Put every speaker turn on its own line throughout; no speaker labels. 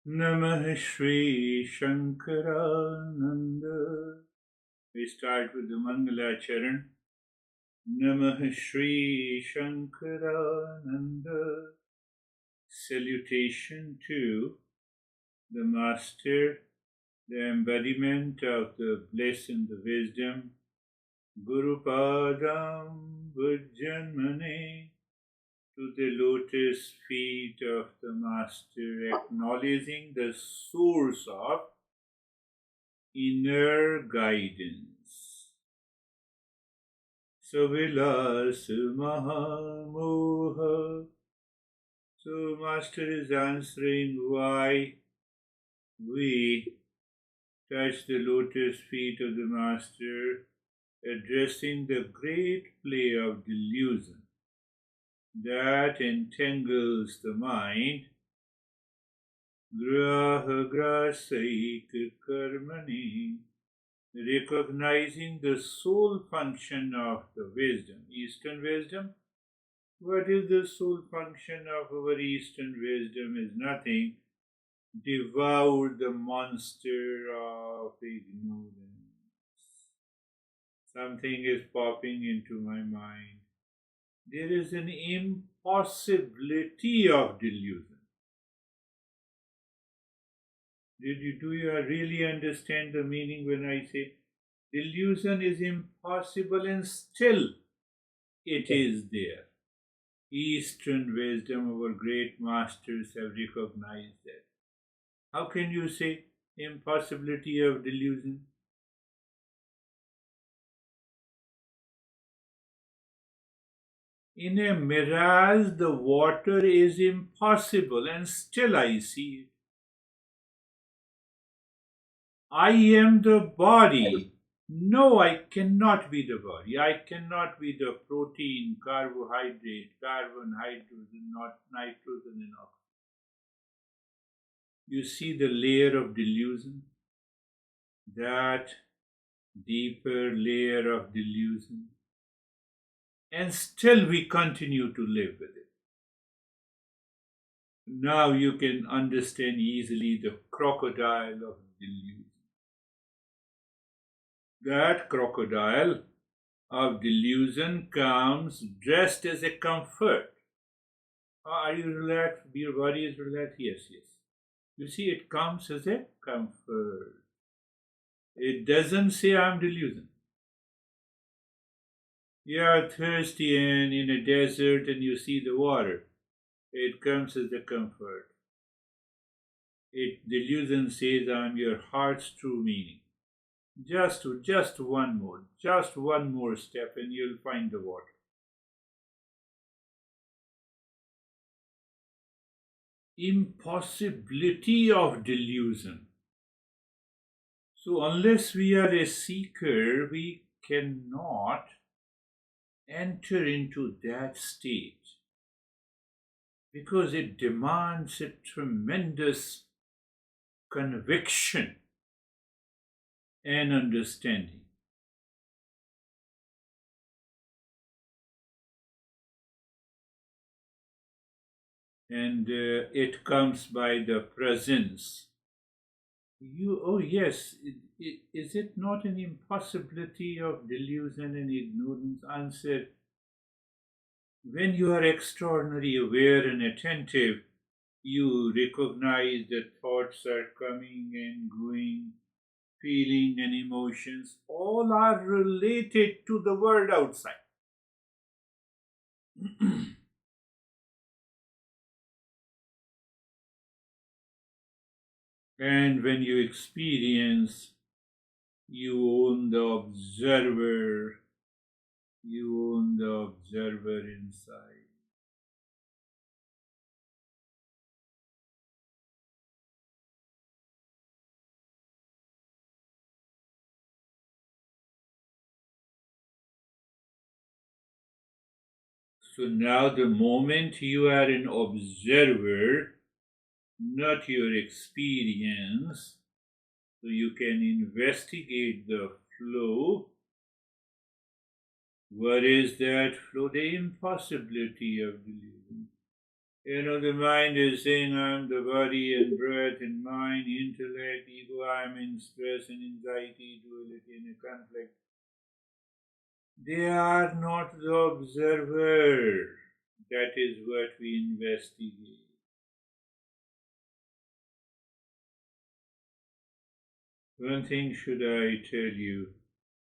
Namah Shri Shankarananda. We start with the Mangala Charan. Namah Shri Shankarananda. Salutation to the Master, the embodiment of the bliss and the wisdom, Guru Padam Vajjanmane, to the lotus feet of the Master, acknowledging the source of inner guidance. Savilas Mahamoha. So, Master is answering why we touch the lotus feet of the Master, addressing the great play of delusion that entangles the mind. Graha grasaik karmani, recognizing the sole function of the wisdom, Eastern wisdom. What is the sole function of our Eastern wisdom is nothing. Devour the monster of ignorance. Something is popping into my mind. There is an impossibility of delusion. Do you really understand the meaning when I say delusion is impossible and still it is there? Eastern wisdom, our great masters have recognized that. How can you say impossibility of delusion? In a mirage, the water is impossible and still I see it. I am the body. No, I cannot be the body. I cannot be the protein, carbohydrate, carbon, hydrogen, not nitrogen and oxygen. You see the layer of delusion? That deeper layer of delusion. And still we continue to live with it. Now you can understand easily the crocodile of delusion. That crocodile of delusion comes dressed as a comfort. Are you relaxed? Your body is relaxed? Yes, yes. You see, it comes as a comfort. It doesn't say I'm delusion. You are thirsty and in a desert and you see the water. It comes as a comfort. Delusion says I'm your heart's true meaning. Just one more step and you'll find the water. Impossibility of delusion. So unless we are a seeker, we cannot enter into that state because it demands a tremendous conviction and understanding. And it comes by the presence. Oh yes, is it not an impossibility of delusion and ignorance? Answer: when you are extraordinarily aware and attentive, you recognize that thoughts are coming and going, feeling and emotions, all are related to the world outside. And when you experience, you own the observer, inside. So now, the moment you are an observer, not your experience, so you can investigate the flow. What is that flow? The impossibility of delusion. The mind is saying, I'm the body and breath and mind, intellect, ego, I'm in stress and anxiety, duality and a conflict. They are not the observer. That is what we investigate. One thing should I tell you.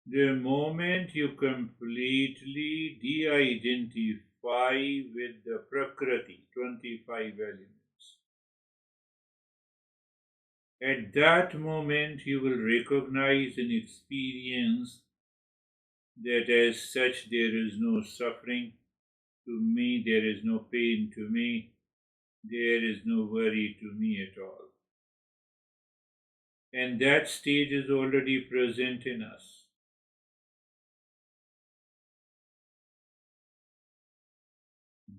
The moment you completely de-identify with the Prakriti, 25 elements, at that moment you will recognize and experience that as such there is no suffering to me, there is no pain to me, there is no worry to me at all. And that stage is already present in us.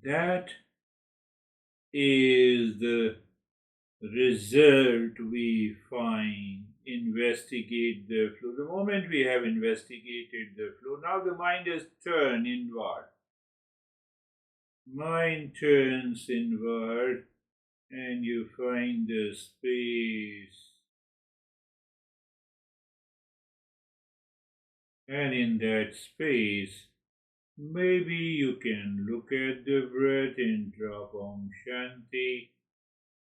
That is the result we find. Investigate the flow. The moment we have investigated the flow, now the mind has turned inward. Mind turns inward and you find the space. And in that space, maybe you can look at the breath and drop Om Shanti,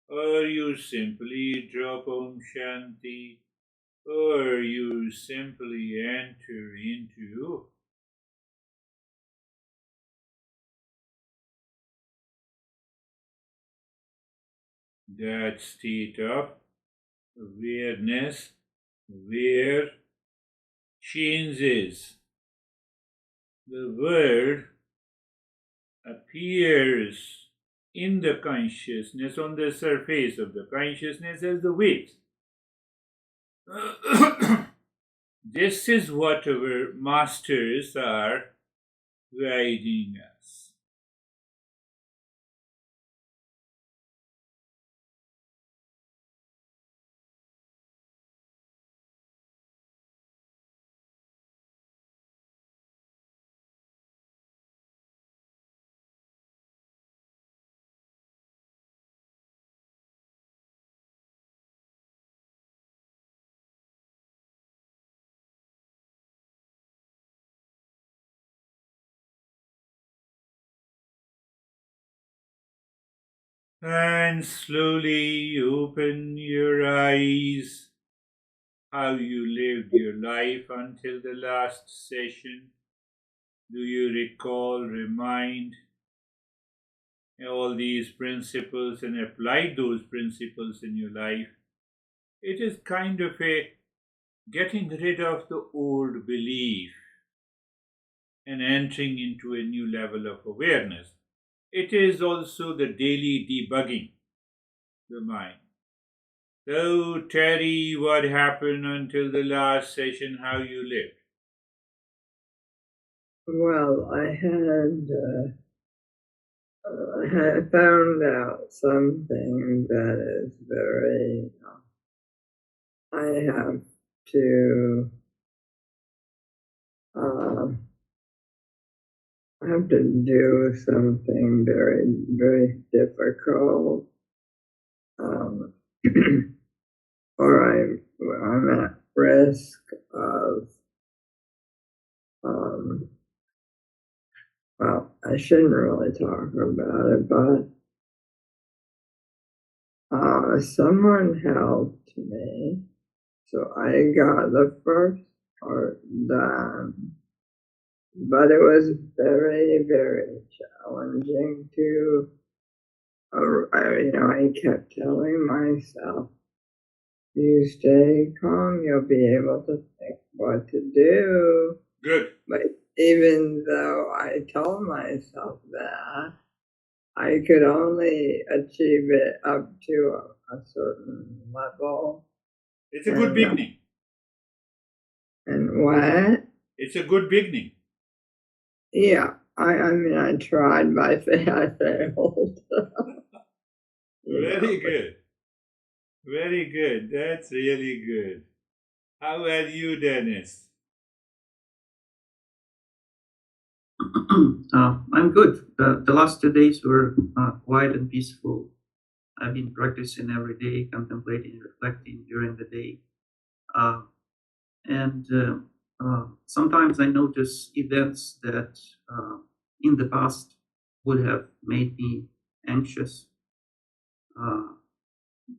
or you simply drop Om Shanti, or you simply enter into that state of awareness where changes. The world appears in the consciousness, on the surface of the consciousness as the waves. This is what our masters are guiding us. And slowly open your eyes. How you lived your life until the last session. Do you recall, remind all these principles and apply those principles in your life? It is kind of a getting rid of the old belief and entering into a new level of awareness. It is also the daily debugging the mind. So, Terry, what happened until the last session? How you lived?
Well, I had found out something that is very. I have to. I have to do something very, very difficult, or I'm at risk of. Well, I shouldn't really talk about it, but someone helped me, so I got the first part done. But it was very, very challenging to, I kept telling myself, you stay calm, you'll be able to think what to do.
Good.
But even though I told myself that, I could only achieve it up to a certain level.
It's a good beginning.
And what?
It's a good beginning.
Yeah, I tried, but I failed.
Very good. Very good. That's really good. How are you, Dennis?
I'm good. The last 2 days were quiet and peaceful. I've been practicing every day, contemplating, reflecting during the day. Uh, and sometimes I notice events that in the past would have made me anxious, uh,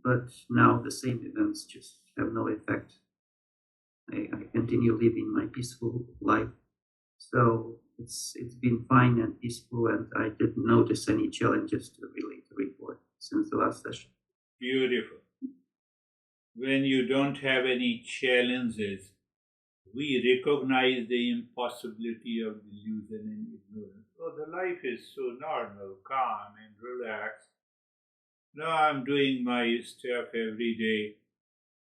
but now the same events just have no effect. I continue living my peaceful life. So it's been fine and peaceful, and I didn't notice any challenges to report since the last session.
Beautiful. When you don't have any challenges, we recognize the impossibility of delusion and ignorance. Oh, the life is so normal, calm, and relaxed. Now I'm doing my stuff every day.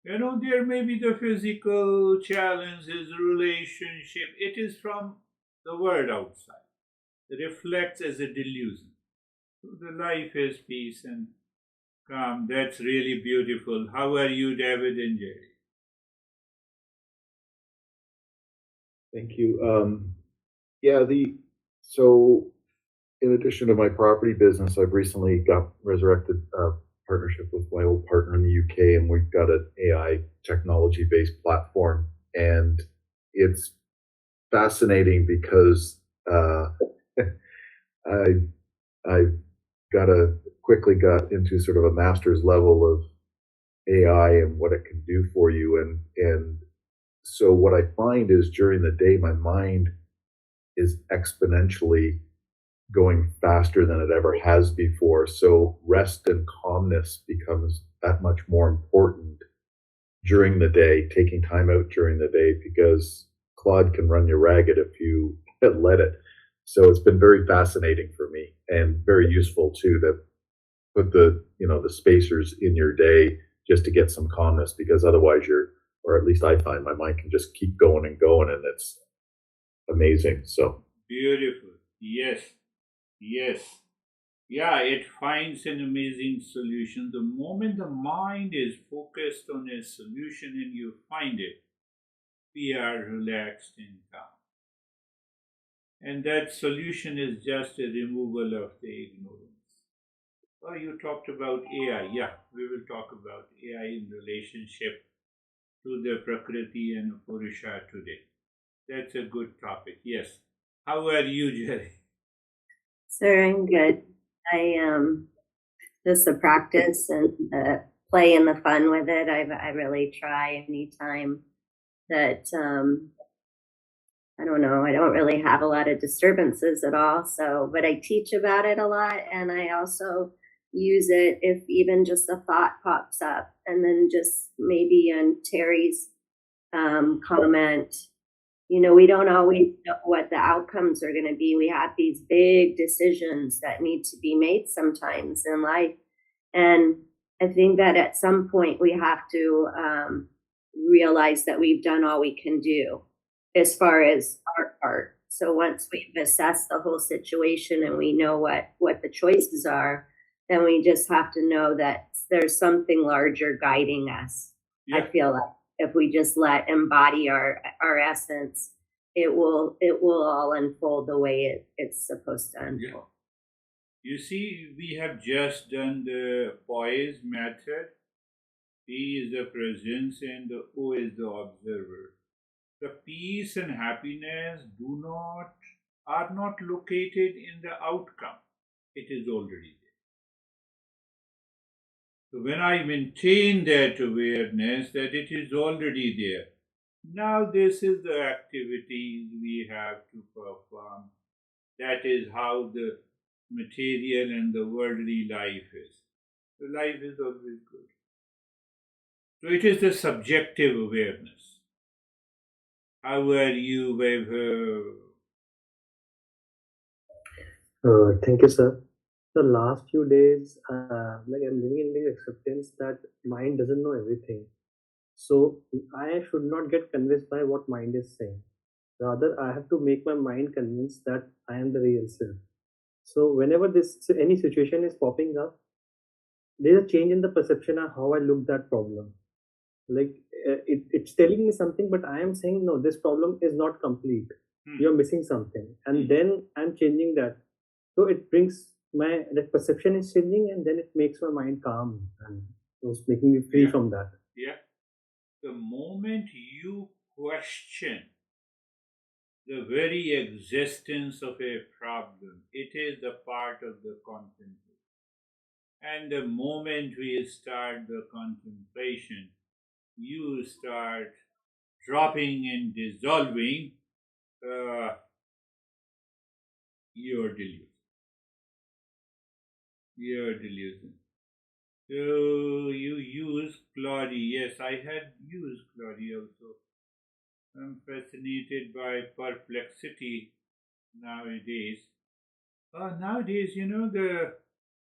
There may be the physical challenges, relationship. It is from the world outside. It reflects as a delusion. So the life is peace and calm. That's really beautiful. How are you, David and Jerry?
Thank you. So in addition to my property business, I've recently got resurrected partnership with my old partner in the UK, and we've got an AI technology-based platform, and it's fascinating because I I quickly got into sort of a master's level of AI and what it can do for you, and so what I find is during the day my mind is exponentially going faster than it ever has before. So rest and calmness becomes that much more important during the day, taking time out during the day, because Claude can run you ragged if you let it. So it's been very fascinating for me and very useful too to put the spacers in your day just to get some calmness, because otherwise or at least I find my mind can just keep going and going, and it's amazing. So
beautiful. Yes. Yeah, it finds an amazing solution. The moment the mind is focused on a solution and you find it, we are relaxed and calm. And that solution is just a removal of the ignorance. Oh, you talked about AI. Yeah, we will talk about AI in relationship to the Prakriti and Purusha today. That's a good topic. Yes. How are you, Jerry?
Sir, I'm good. I just the practice and the play and the fun with it. I really try anytime that I don't know. I don't really have a lot of disturbances at all. So, but I teach about it a lot, and I also use it if even just a thought pops up, and then just maybe on Terry's comment. We don't always know what the outcomes are going to be. We have these big decisions that need to be made sometimes in life. And I think that at some point we have to realize that we've done all we can do as far as our part. So once we've assessed the whole situation and we know what the choices are, then we just have to know that there's something larger guiding us. Yeah. I feel like if we just embody our essence, it will all unfold the way it's supposed to unfold. Yeah.
You see, we have just done the poise method. P is the presence and the O is the observer. The peace and happiness are not located in the outcome. It is already there. So when I maintain that awareness that it is already there, now this is the activities we have to perform. That is how the material and the worldly life is. So life is always good. So it is the subjective awareness. How are you, Vaibhav?
Thank you, sir. The last few days, I'm living in the acceptance that mind doesn't know everything. So I should not get convinced by what mind is saying. Rather, I have to make my mind convinced that I am the real self. So whenever any situation is popping up, there's a change in the perception of how I look that problem. Like it's telling me something, but I am saying no, this problem is not complete. you're missing something, and then I'm changing that. So it brings that perception is changing, and then it makes my mind calm and was making me free from that.
Yeah. The moment you question the very existence of a problem, it is the part of the contemplation. And the moment we start the contemplation, you start dropping and dissolving your delusion. Your delusion. So you use Claudia. Yes, I had used Claudia also. I'm fascinated by perplexity nowadays. Nowadays,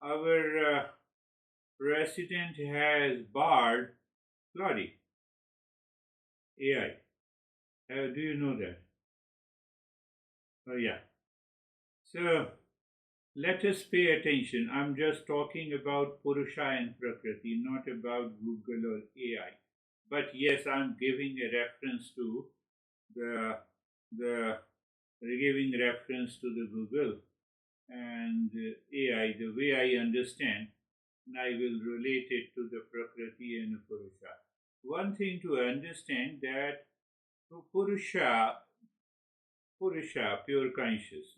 our president has barred Claudia AI. Do you know that? Oh yeah. So let us pay attention. I'm just talking about Purusha and Prakriti, not about Google or AI. But yes, I'm giving a reference to the giving reference to the Google and AI, the way I understand, and I will relate it to the Prakriti and Purusha. One thing to understand that Purusha, pure consciousness,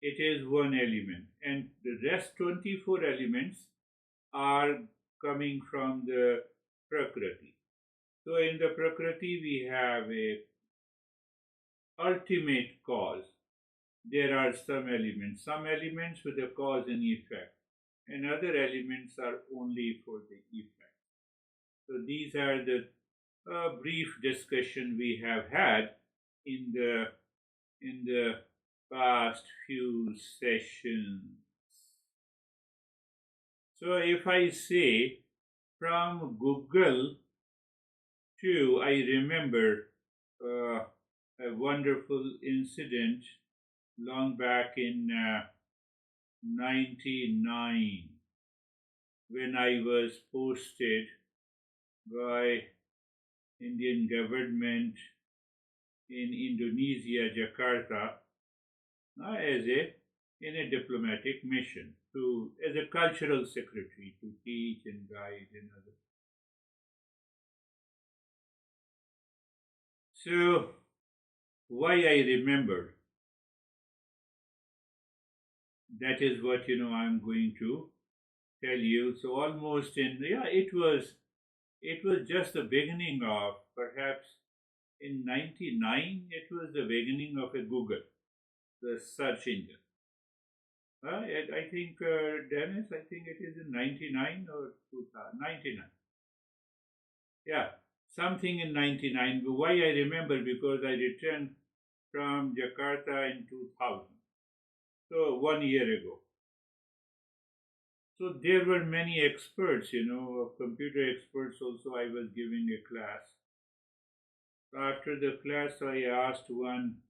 it is one element, and the rest 24 elements are coming from the Prakriti. So in the Prakriti we have a ultimate cause. There are some elements with a cause and effect, and other elements are only for the effect. So these are the brief discussion we have had in the past few sessions. So if I say from Google to, I remember a wonderful incident long back in 99 when I was posted by Indian government in Indonesia, Jakarta, in a diplomatic mission as a cultural secretary to teach and guide and other. So why I remember, that is what I'm going to tell you. So almost it was just the beginning of, perhaps in 99 it was the beginning of a Google, the search engine. I think Dennis, I think it is in 99 or 2000, 99. Yeah, something in 99. Why I remember, because I returned from Jakarta in 2000. So 1 year ago. So there were many experts, computer experts also. I was giving a class. After the class, I asked one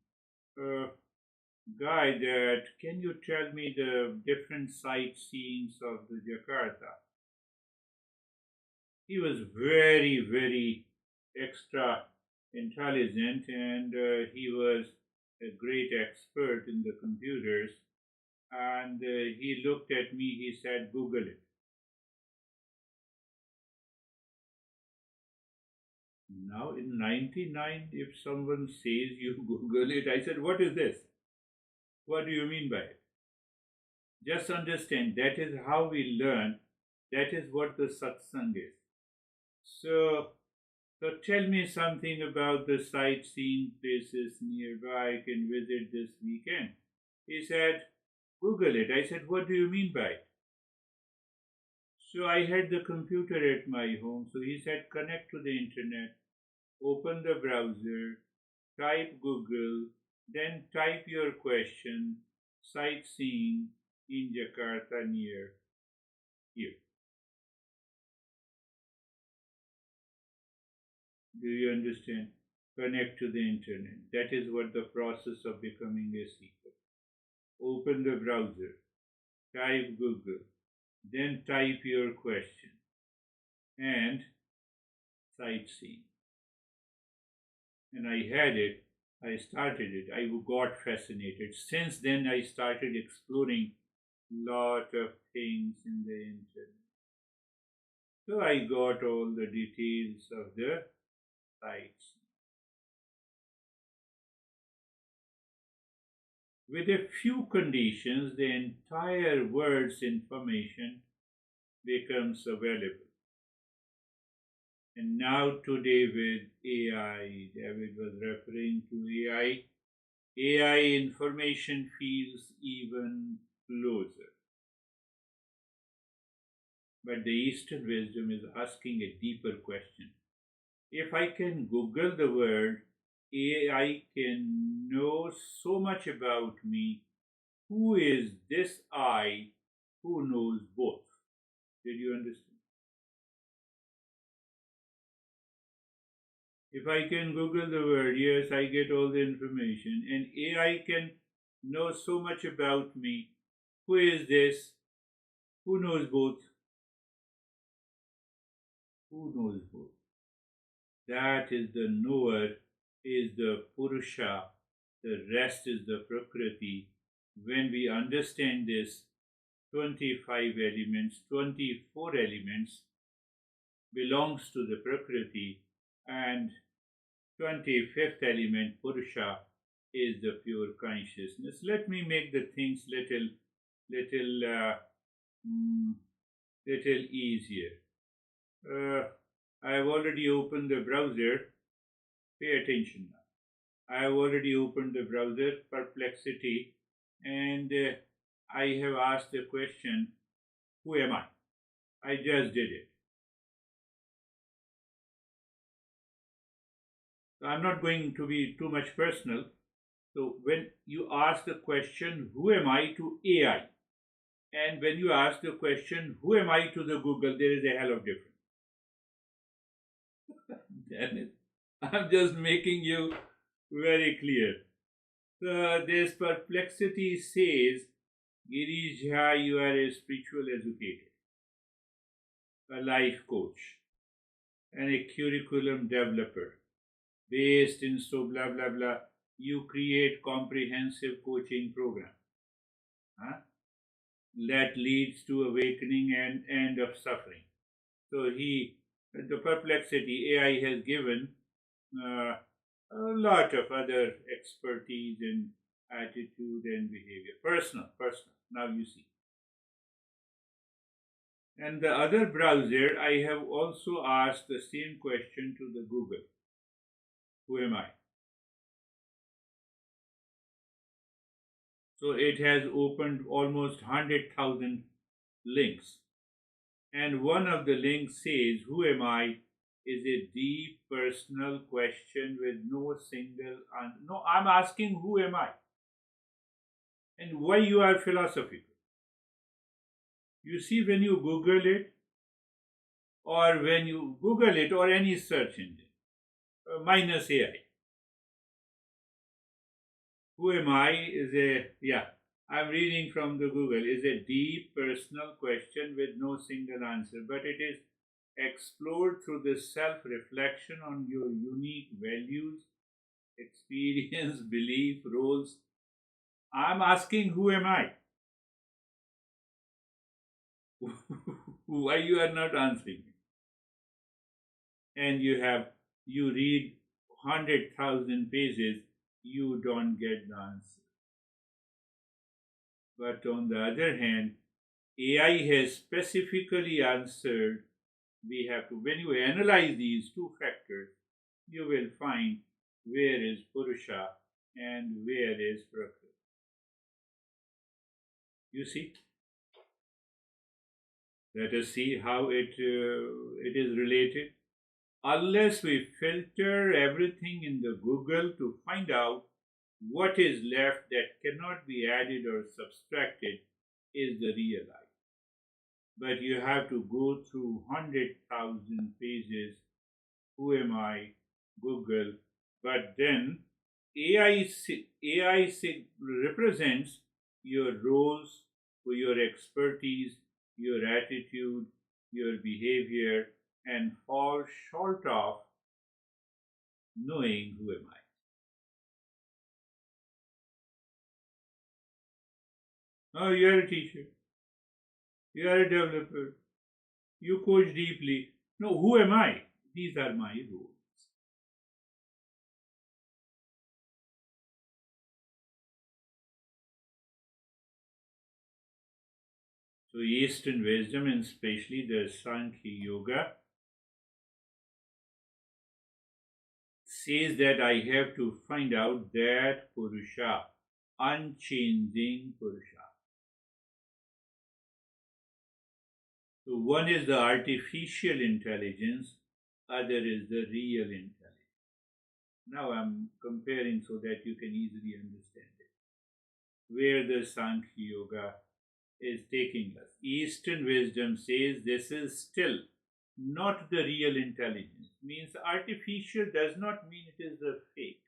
guy that, can you tell me the different sightseeings of the Jakarta? He was very, very extra intelligent, and he was a great expert in the computers. And he looked at me, he said, Google it. Now in 99, if someone says you Google it, I said, what is this? What do you mean by it? Just understand, that is how we learn. That is what the satsang is. So tell me something about the sightseeing places nearby I can visit this weekend. He said, Google it. I said, what do you mean by it? So I had the computer at my home. So he said, connect to the internet, open the browser, type Google, then type your question, sightseeing in Jakarta near here. Do you understand? Connect to the internet. That is what the process of becoming a seeker. Open the browser, type Google, then type your question, and sightseeing. And I had it I started it. I got fascinated. Since then, I started exploring lot of things in the internet. So I got all the details of the sites. With a few conditions, the entire world's information becomes available. And now today with AI, David was referring to AI. AI information feels even closer. But the Eastern wisdom is asking a deeper question. If I can Google the word, AI can know so much about me. Who is this I who knows both? Did you understand? If I can Google the word, yes, I get all the information, and AI can know so much about me. Who is this? Who knows both? Who knows both? That is the knower, is the Purusha, the rest is the Prakriti. When we understand this, 25 elements, 24 elements belongs to the Prakriti, and 25th element, Purusha, is the pure consciousness. Let me make the things little easier. I have already opened the browser. Pay attention now. I have already opened the browser, Perplexity, and I have asked the question, who am I? I just did it. So I'm not going to be too much personal. So when you ask the question, who am I, to AI, and when you ask the question, who am I, to the Google, there is a hell of difference. Damn it. I'm just making you very clear. So this Perplexity says, Girish Jha, you are a spiritual educator, a life coach, and a curriculum developer based in so blah blah blah. You create comprehensive coaching program that leads to awakening and end of suffering. So the Perplexity AI has given a lot of other expertise in attitude and behavior. Personal. Now you see. And the other browser, I have also asked the same question to the Google. Who am I? So it has opened almost 100,000 links. And one of the links says, who am I, is a deep personal question with no single answer. No, I'm asking, who am I? And why you are philosophical. You see, when you Google it, or any search engine, minus AI, who am I is I'm reading from the Google, is a deep personal question with no single answer, but it is explored through the self-reflection on your unique values, experience, belief, roles. I'm asking, who am I? Why you are not answering me? And you read 100,000 pages, you don't get the answer. But on the other hand, AI has specifically answered. When you analyze these two factors, you will find where is Purusha and where is Prakriti. You see? Let us see how it is related. Unless we filter everything in the Google to find out what is left that cannot be added or subtracted, is the real I. But you have to go through 100,000 pages. Who am I? Google. But then AI represents your roles, your expertise, your attitude, your behavior, and fall short of knowing who am I. Oh, you are a teacher. You are a developer. You coach deeply. No, who am I? These are my roles. So Eastern wisdom, and especially the Sankhya Yoga, says that I have to find out that Purusha, unchanging Purusha. So one is the artificial intelligence, other is the real intelligence. Now I'm comparing so that you can easily understand it. Where the Sankhya Yoga is taking us. Eastern wisdom says this is still not the real intelligence. Means artificial does not mean it is a fake.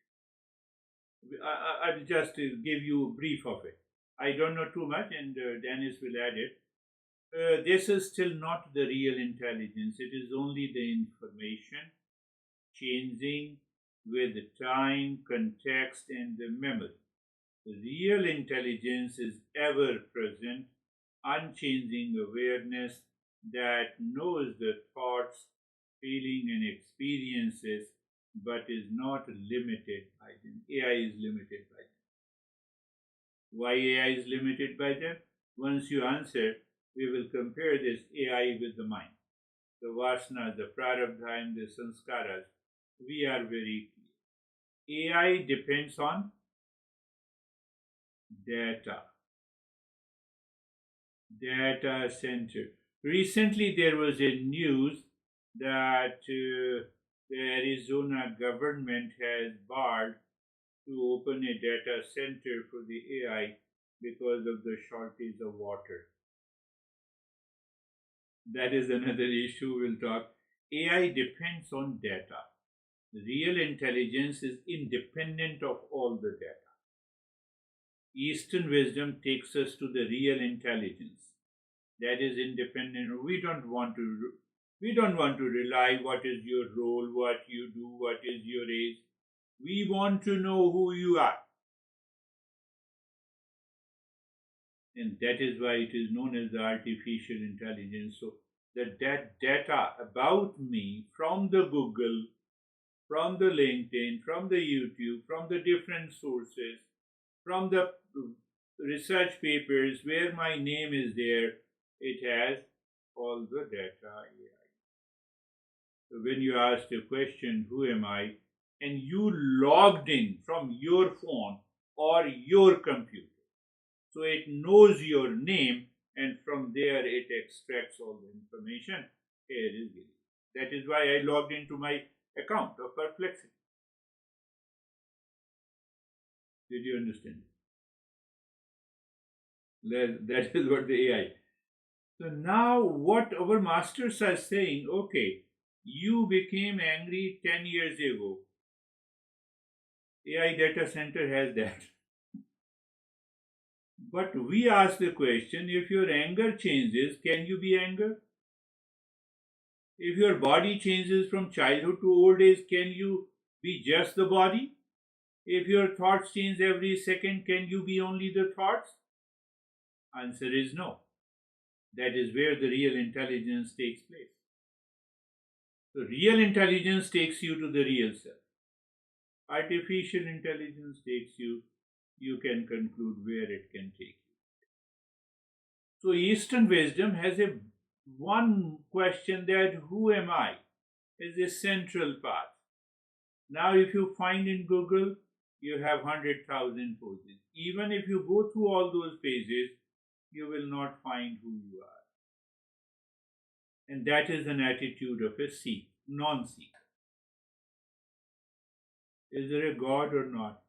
I'll just give you a brief of it. I don't know too much, and Dennis will add it. This is still not the real intelligence. It is only the information changing with time, context, and the memory. The real intelligence is ever present, unchanging awareness that knows the thoughts, feeling, and experiences, but is not limited by them. AI is limited by them. Why AI is limited by them? Once you answer, we will compare this AI with the mind. The vasanas, the prarabdha, and the sanskaras. We are very clear. AI depends on data. Data center. Recently, there was a news that the Arizona government has barred to open a data center for the AI because of the shortage of water. That is another issue we'll talk. AI depends on data. Real intelligence is independent of all the data. Eastern wisdom takes us to the real intelligence that is independent. We don't want to rely what is your role, what you do, what is your age. We want to know who you are. And that is why it is known as the artificial intelligence. So that data about me from the Google, from the LinkedIn, from the YouTube, from the different sources, from the research papers where my name is there, it has all the data AI. So when you ask the question, who am I? And you logged in from your phone or your computer. So it knows your name, and from there it extracts all the information. Here is Girish. That is why I logged into my account of Perplexity. Did you understand? That is what the AI. So now what our masters are saying, okay, you became angry 10 years ago. AI data center has that. But we ask the question, if your anger changes, can you be anger? If your body changes from childhood to old age, can you be just the body? If your thoughts change every second, can you be only the thoughts? Answer is no. That is where the real intelligence takes place. So real intelligence takes you to the real self. Artificial intelligence takes you can conclude where it can take you. So Eastern wisdom has a one question, that who am I, is a central path. Now if you find in Google, you have 100,000 poses. Even if you go through all those pages, you will not find who you are. And that is an attitude of a seeker, non-seeker. Is there a God or not?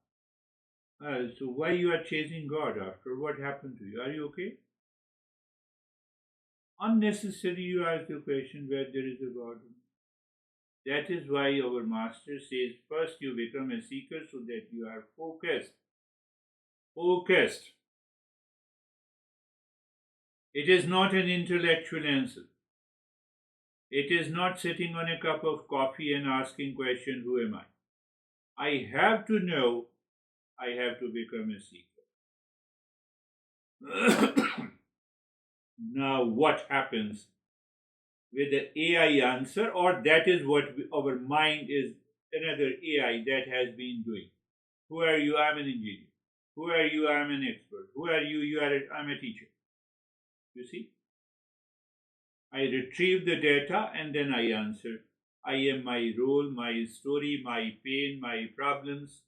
So why you are chasing God after? What happened to you? Are you okay? Unnecessary you ask the question where there is a God. That is why our master says first you become a seeker so that you are focused. Focused. It is not an intellectual answer. It is not sitting on a cup of coffee and asking question, who am I? I have to know, I have to become a seeker. Now, what happens with the AI answer, or that is what our mind is another AI that has been doing. Who are you? I'm an engineer. Who are you? I'm an expert. Who are you? I'm a teacher. You see? I retrieve the data and then I answer. I am my role, my story, my pain, my problems.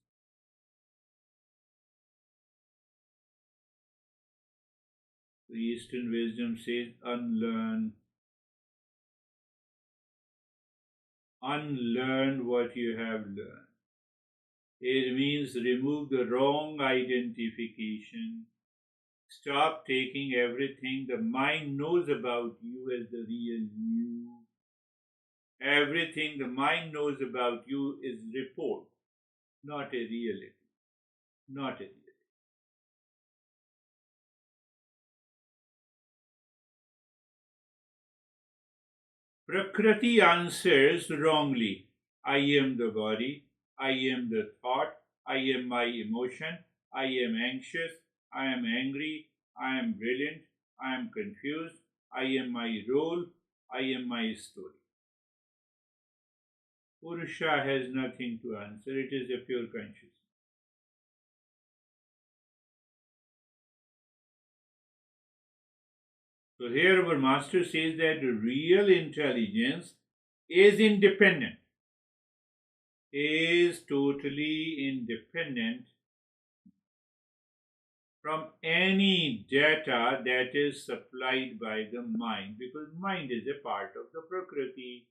The Eastern wisdom says unlearn. Unlearn what you have learned. It means remove the wrong identification. Stop taking everything the mind knows about you as the real you. Everything the mind knows about you is report, not a reality. Not a reality. Prakriti answers wrongly. I am the body, I am the thought, I am my emotion, I am anxious, I am angry, I am brilliant, I am confused, I am my role, I am my story. Purusha has nothing to answer, it is a pure consciousness. So here our master says that real intelligence is independent, is totally independent from any data that is supplied by the mind, because mind is a part of the Prakriti,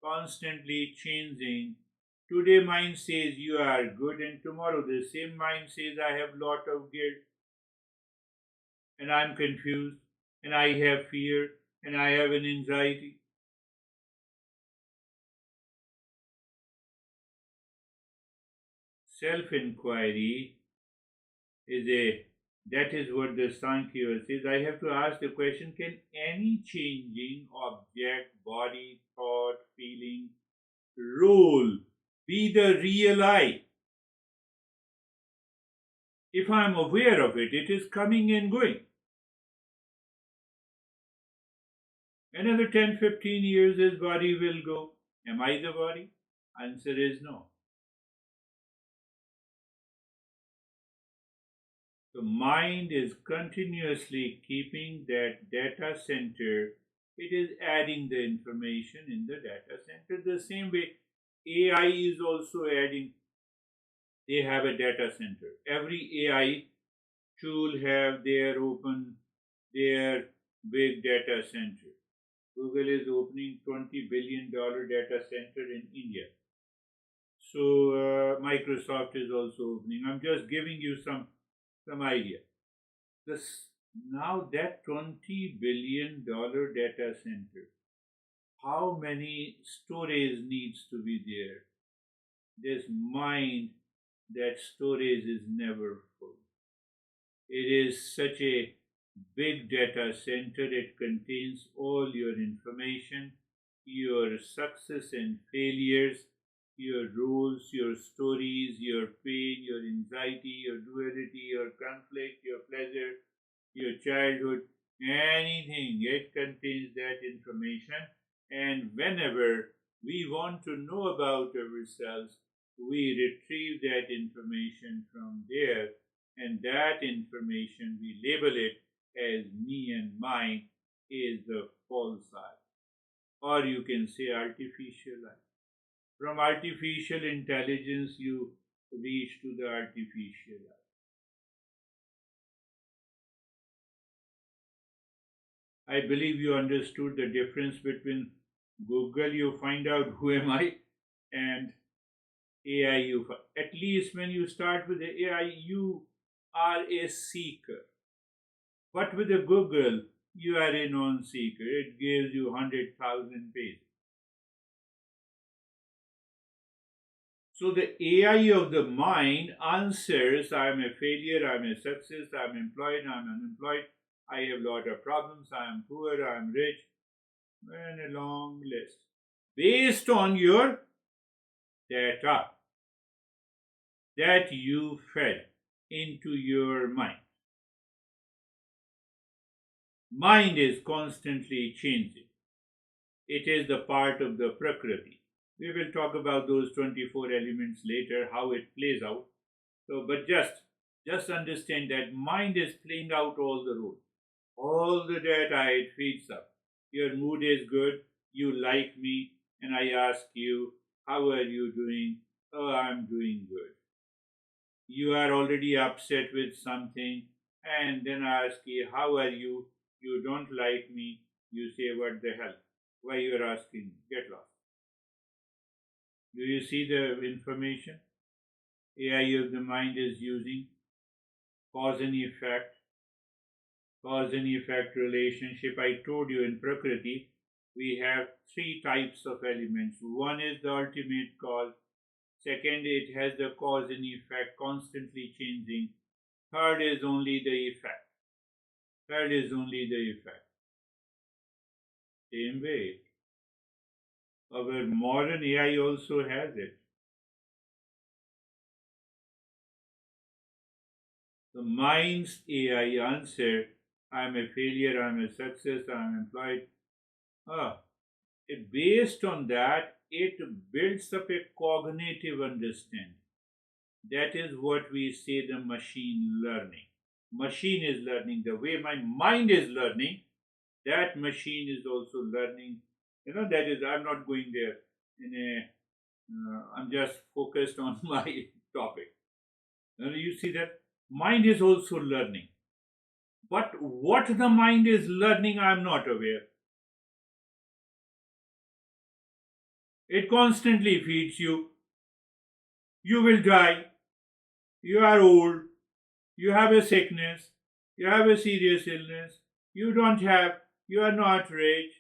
constantly changing. Today mind says you are good, and tomorrow the same mind says I have lot of guilt and I'm confused and I have fear and I have an anxiety. Self-inquiry is a that is what the Sankhya says. I have to ask the question, can any changing object, body, thought, feeling, role be the real I? If I am aware of it, it is coming and going. Another 10-15 years, this body will go. Am I the body? Answer is no. The mind is continuously keeping that data center. It is adding the information in the data center. The same way AI is also adding. They have a data center. Every AI tool have their big data center. Google is opening $20 billion data center in India. So Microsoft is also opening. I'm just giving you some idea. Now that $20 billion data center, how many storage needs to be there? This mind, that storage is never full. It is such a big data center. It contains all your information, your success and failures, your roles, your stories, your pain, your anxiety, your duality, your conflict, your pleasure, your childhood, anything. It contains that information. And whenever we want to know about ourselves, we retrieve that information from there, and that information we label it as me and mine is the false I, or you can say artificial I. From artificial intelligence, you reach to the artificial I. I believe you understood the difference between Google, you find out who am I, and AI, at least when you start with the AI, you are a seeker. But with the Google, you are a non-seeker. It gives you 100,000 pages. So the AI of the mind answers, I am a failure, I am a success, I am employed, I am unemployed, I have a lot of problems, I am poor, I am rich, and a long list. Based on your data that you fed into your mind. Mind is constantly changing. It is the part of the Prakriti. We will talk about those 24 elements later, how it plays out. So, but just understand that mind is playing out all the roles. All the data it feeds up. Your mood is good, you like me, and I ask you, how are you doing? Oh, I'm doing good. You are already upset with something, and then I ask you, how are you? You don't like me. You say, what the hell? Why you are asking me? Get lost. Do you see the information AI of the mind is using? Cause and effect. Cause and effect relationship. I told you in Prakriti, we have three types of elements. One is the ultimate cause. Second, it has the cause and effect constantly changing. Third is only the effect. Third is only the effect. Same way, our modern AI also has it. The mind's AI answer, I'm a failure, I'm a success, I'm employed. Based on that, it builds up a cognitive understanding. That is what we say the machine learning. Machine is learning the way my mind is learning. That machine is also learning. That is, I'm not going there I'm just focused on my topic. You see that mind is also learning. But what the mind is learning, I'm not aware. It constantly feeds you. You will die. You are old. You have a sickness. You have a serious illness. You don't have. You are not rich.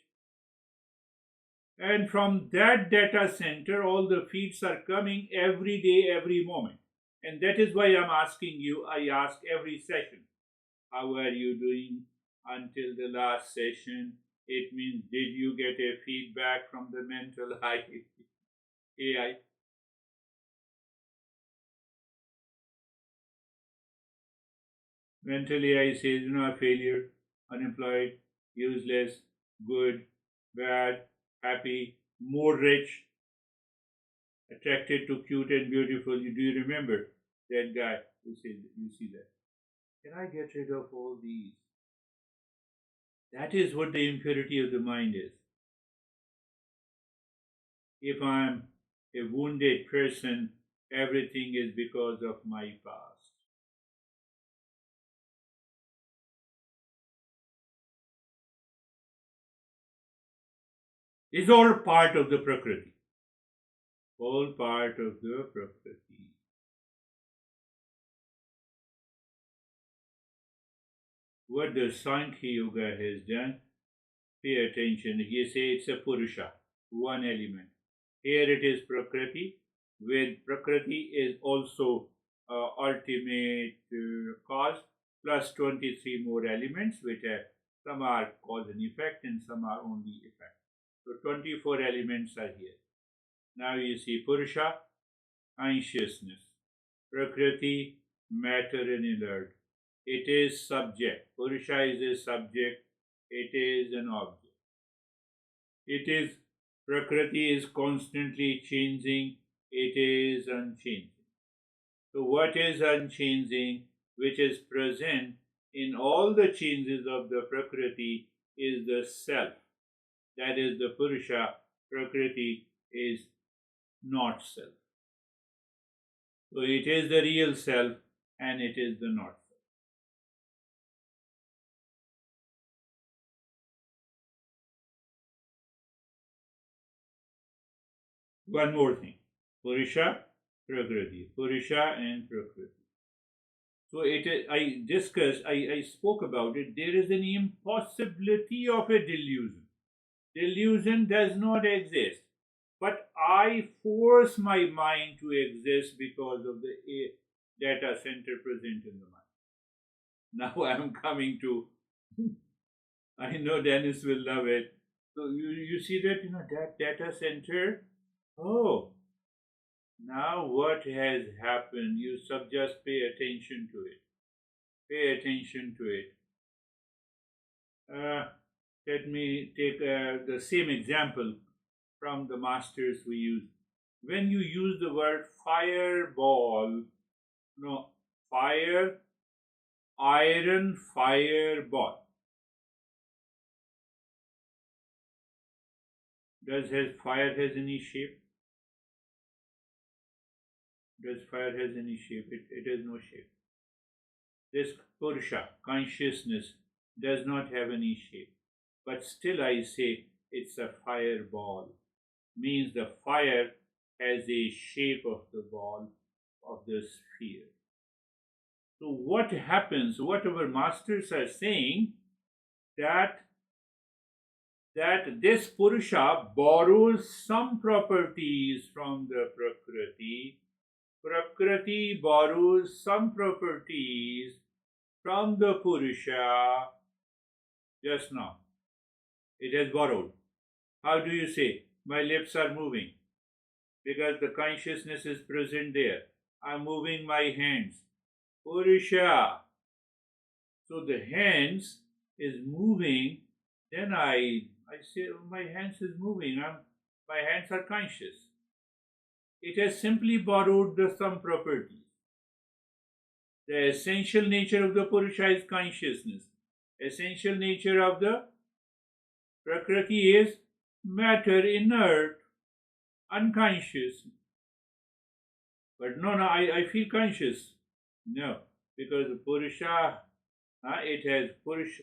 And from that data center, all the feeds are coming every day, every moment. And that is why I'm asking you, I ask every session, how are you doing until the last session? It means, did you get a feedback from the mental AI? Mental AI says, failure, unemployed, useless, good, bad, happy, more rich, attracted to cute and beautiful. Do you remember that guy who said, you see that? Can I get rid of all these? That is what the impurity of the mind is. If I'm a wounded person, everything is because of my past. It's all part of the Prakriti. All part of the Prakriti. What the Sankhya Yoga has done, pay attention. He says it's a Purusha, one element. Here it is Prakriti, with Prakriti is also ultimate cause, plus 23 more elements, which some are cause and effect and some are only effect. So 24 elements are here. Now you see Purusha, consciousness. Prakriti, matter and alert. It is subject. Purusha is a subject. It is an object. It is Prakriti is constantly changing. It is unchanging. So what is unchanging, which is present in all the changes of the Prakriti, is the self. That is the Purusha. Prakriti is not self. So it is the real self and it is the not self. One more thing. Purusha, Prakriti. Purusha and Prakriti. So it is, I spoke about it. There is an impossibility of a delusion. Delusion does not exist. But I force my mind to exist because of the data center present in the mind. Now I am coming to, I know Dennis will love it. So you see that, that data center. Oh, now what has happened? You just pay attention to it. Pay attention to it. Let me take the same example from the masters we use. When you use the word fireball, no, fire, iron fireball. Does fire has any shape? Does fire has any shape? It has no shape. This Purusha, consciousness, does not have any shape. But still I say it's a fireball. Means the fire has a shape of the ball, of the sphere. So what happens, what our masters are saying, that this Purusha borrows some properties from the Prakriti. Prakriti borrows some properties from the Purusha. Just now, it has borrowed. How do you say? My lips are moving. Because the consciousness is present there. I'm moving my hands. Purusha. So the hands is moving. Then I say, oh, my hands is moving. My hands are conscious. It has simply borrowed some properties. The essential nature of the Purusha is consciousness. Essential nature of the Prakriti is matter, inert, unconscious. But no, I feel conscious. No, because the Purusha,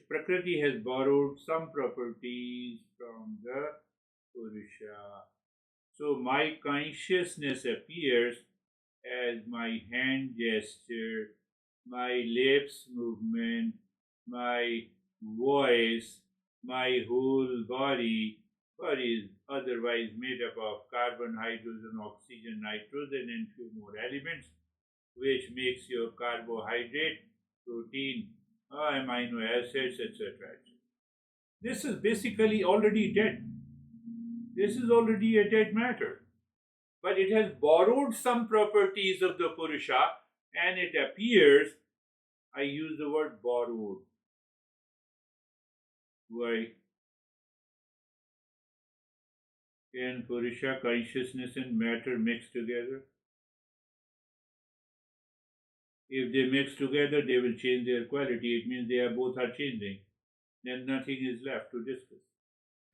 Prakriti has borrowed some properties from the Purusha. So my consciousness appears as my hand gesture, my lips movement, my voice, my whole body. Body is otherwise made up of carbon, hydrogen, oxygen, nitrogen, and few more elements, which makes your carbohydrate, protein, amino acids, etc. This is basically already dead. This is already a dead matter. But it has borrowed some properties of the Purusha, and it appears, I use the word borrowed. Why? Can Purusha, consciousness, and matter mix together? If they mix together, they will change their quality. It means they are both are changing. Then nothing is left to discuss.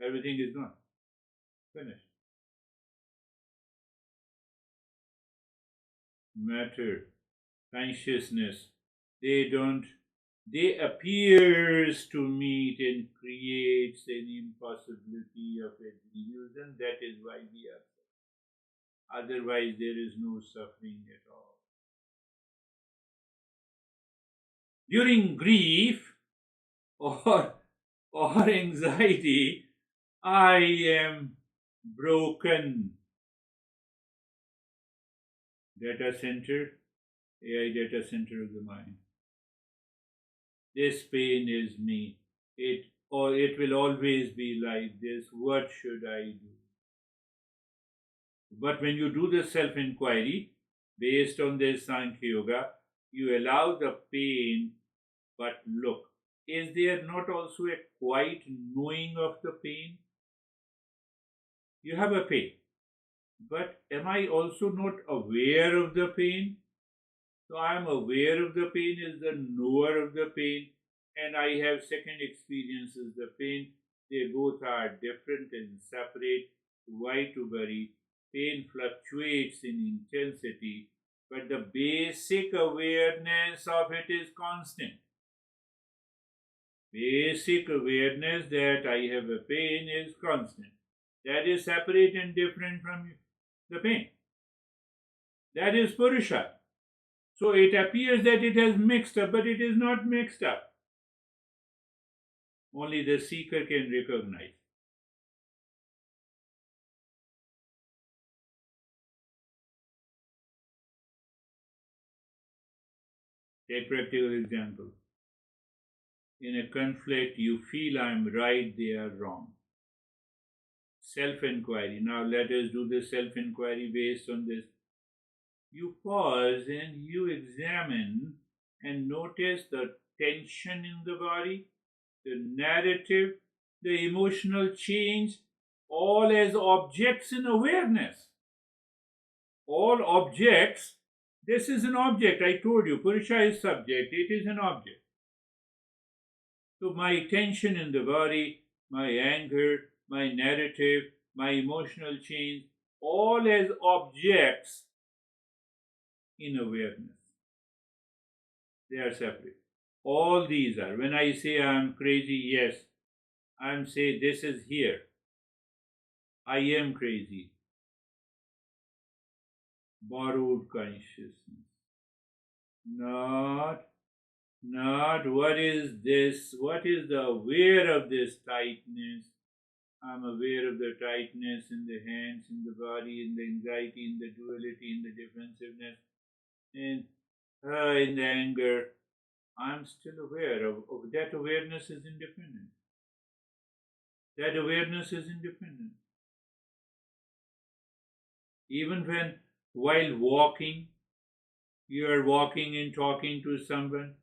Everything is gone. Finished. Matter, consciousness, they appears to meet and creates an impossibility of a delusion. That is why we are suffering. Otherwise, there is no suffering at all. During grief or anxiety, I am broken. Data center, AI data center of the mind. This pain is me. It will always be like this. What should I do? But when you do the self-inquiry, based on this Sankhya Yoga, you allow the pain, but look, is there not also a quiet knowing of the pain? You have a pain, but am I also not aware of the pain? So I am aware of the pain is the knower of the pain, and I have second experiences the pain. They both are different and separate. Why to worry? Pain fluctuates in intensity, but the basic awareness of it is constant. Basic awareness that I have a pain is constant. That is separate and different from the pain. That is Purusha. So it appears that it has mixed up, but it is not mixed up. Only the seeker can recognize. Take practical example. In a conflict, you feel I'm right, they are wrong. Self-inquiry. Now let us do the self-inquiry based on this. You pause and you examine and notice the tension in the body. the narrative, the emotional change, all as objects in awareness. All objects, this is an object, I told you, Purusha is subject, it is an object. So my tension in the body, my anger, my narrative, my emotional change, all as objects in awareness. They are separate. All these are. When I say I am crazy, yes, I am saying this is here. I am crazy. Borrowed consciousness. Not what is this, what is the aware of this tightness. I'm aware of the tightness in the hands, in the body, in the anxiety, in the duality, in the defensiveness, in the anger. I'm still aware of that. Awareness is independent. That awareness is independent. Even when, while walking, you are walking and talking to someone,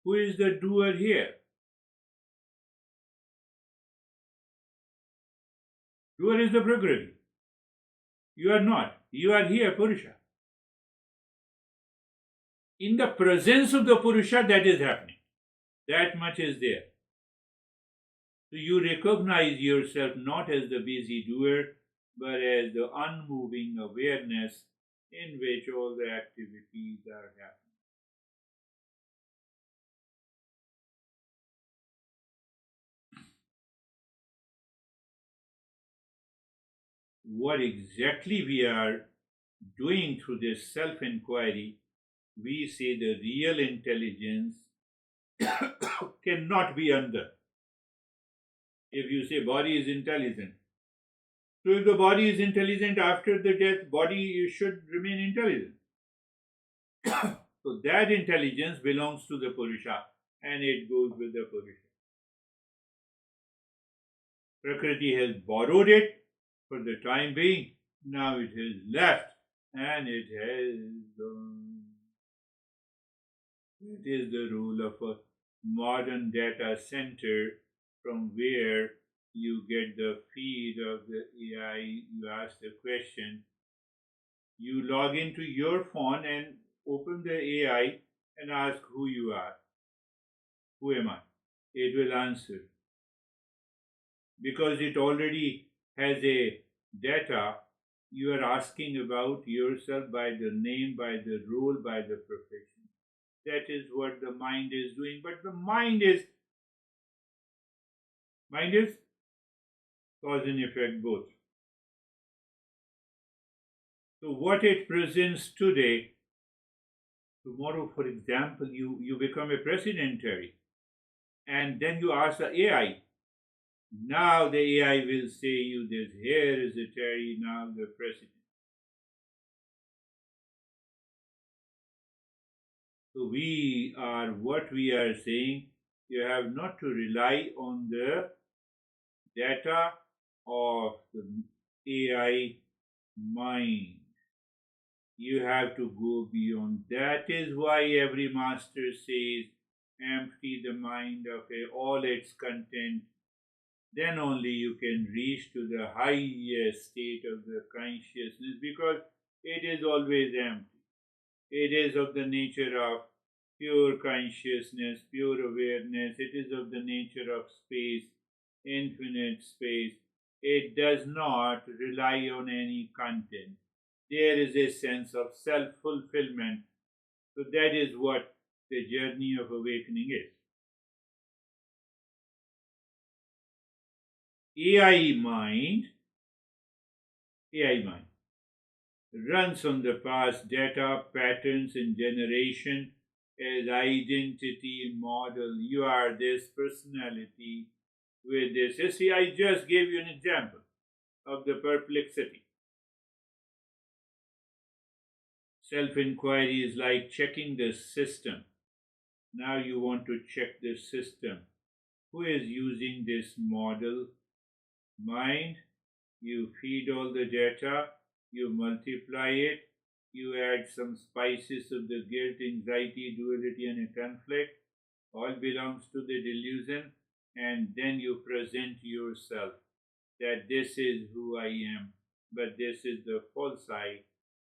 who is the doer here? Doer is the Prakriti. You are not. You are here, Purusha. In the presence of the Purusha, that is happening. That much is there. So you recognize yourself not as the busy doer, but as the unmoving awareness in which all the activities are happening. What exactly we are doing through this self-inquiry, we say the real intelligence cannot be under. If you say body is intelligent, so if the body is intelligent after the death, body should remain intelligent. So that intelligence belongs to the Purusha and it goes with the Purusha. Prakriti has borrowed it for the time being. Now it has left and it has gone. It is the rule of a modern data center from where you get the feed of the AI. You ask the question, you log into your phone and open the AI and ask who you are. Who am I? It will answer. Because it already has a data, you are asking about yourself by the name, by the role, by the profession. That is what the mind is doing. But the mind is cause and effect both. So what it presents today, tomorrow, for example, you become a president, Terry, and then you ask the AI. Now the AI will say you this, here is the Terry, now the president. So what we are saying, you have not to rely on the data of the AI mind. You have to go beyond. That is why every master says, empty the mind of all its content. Then only you can reach to the highest state of the consciousness, because it is always empty. It is of the nature of pure consciousness, pure awareness. It is of the nature of space, infinite space. It does not rely on any content. There is a sense of self-fulfillment. So that is what the journey of awakening is. AI mind runs on the past data, patterns, and generation as identity model. You are this personality with this. You see, I just gave you an example of the perplexity. Self-inquiry is like checking the system. Now you want to check the system. Who is using this model? Mind. You feed all the data, you multiply it, you add some spices of the guilt, anxiety, duality, and a conflict. All belongs to the delusion. and then you present yourself that this is who I am, but this is the false I,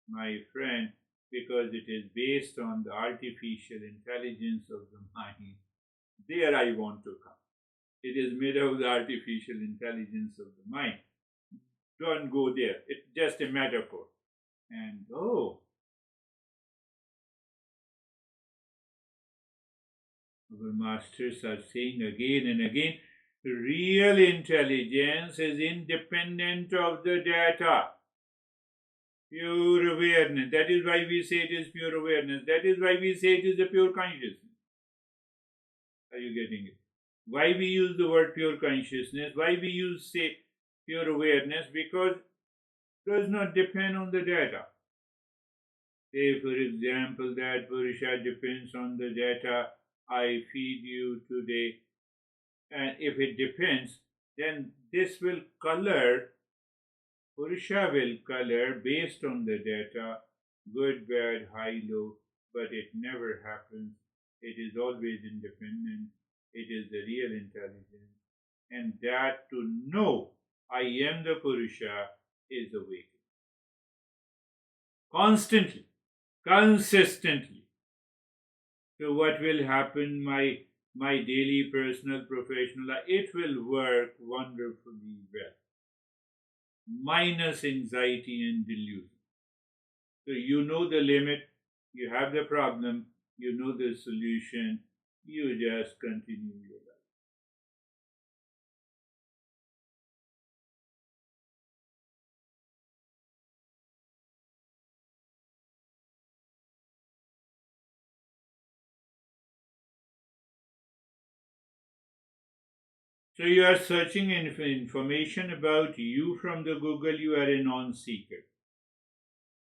my friend, because it is based on the artificial intelligence of the mind. There I want to come. It is made of the artificial intelligence of the mind. Don't go there. It's just a metaphor. And our masters are saying again and again, real intelligence is independent of the data. Pure awareness. That is why we say it is pure awareness. That is why we say it is a pure consciousness. Are you getting it? Why we use the word pure consciousness? Why we say pure awareness? Because it does not depend on the data. Say, for example, that Purusha depends on the data I feed you today. And if it depends, then this will color, Purusha will color based on the data, good, bad, high, low, but it never happens. It is always independent. It is the real intelligence. And that to know I am the Purusha is awakening. Constantly, consistently. So what will happen, my daily, personal, professional life, it will work wonderfully well. Minus anxiety and delusion. So you know the limit, you have the problem, you know the solution, you just continue your life. So you are searching information about you from the Google, you are a non-seeker.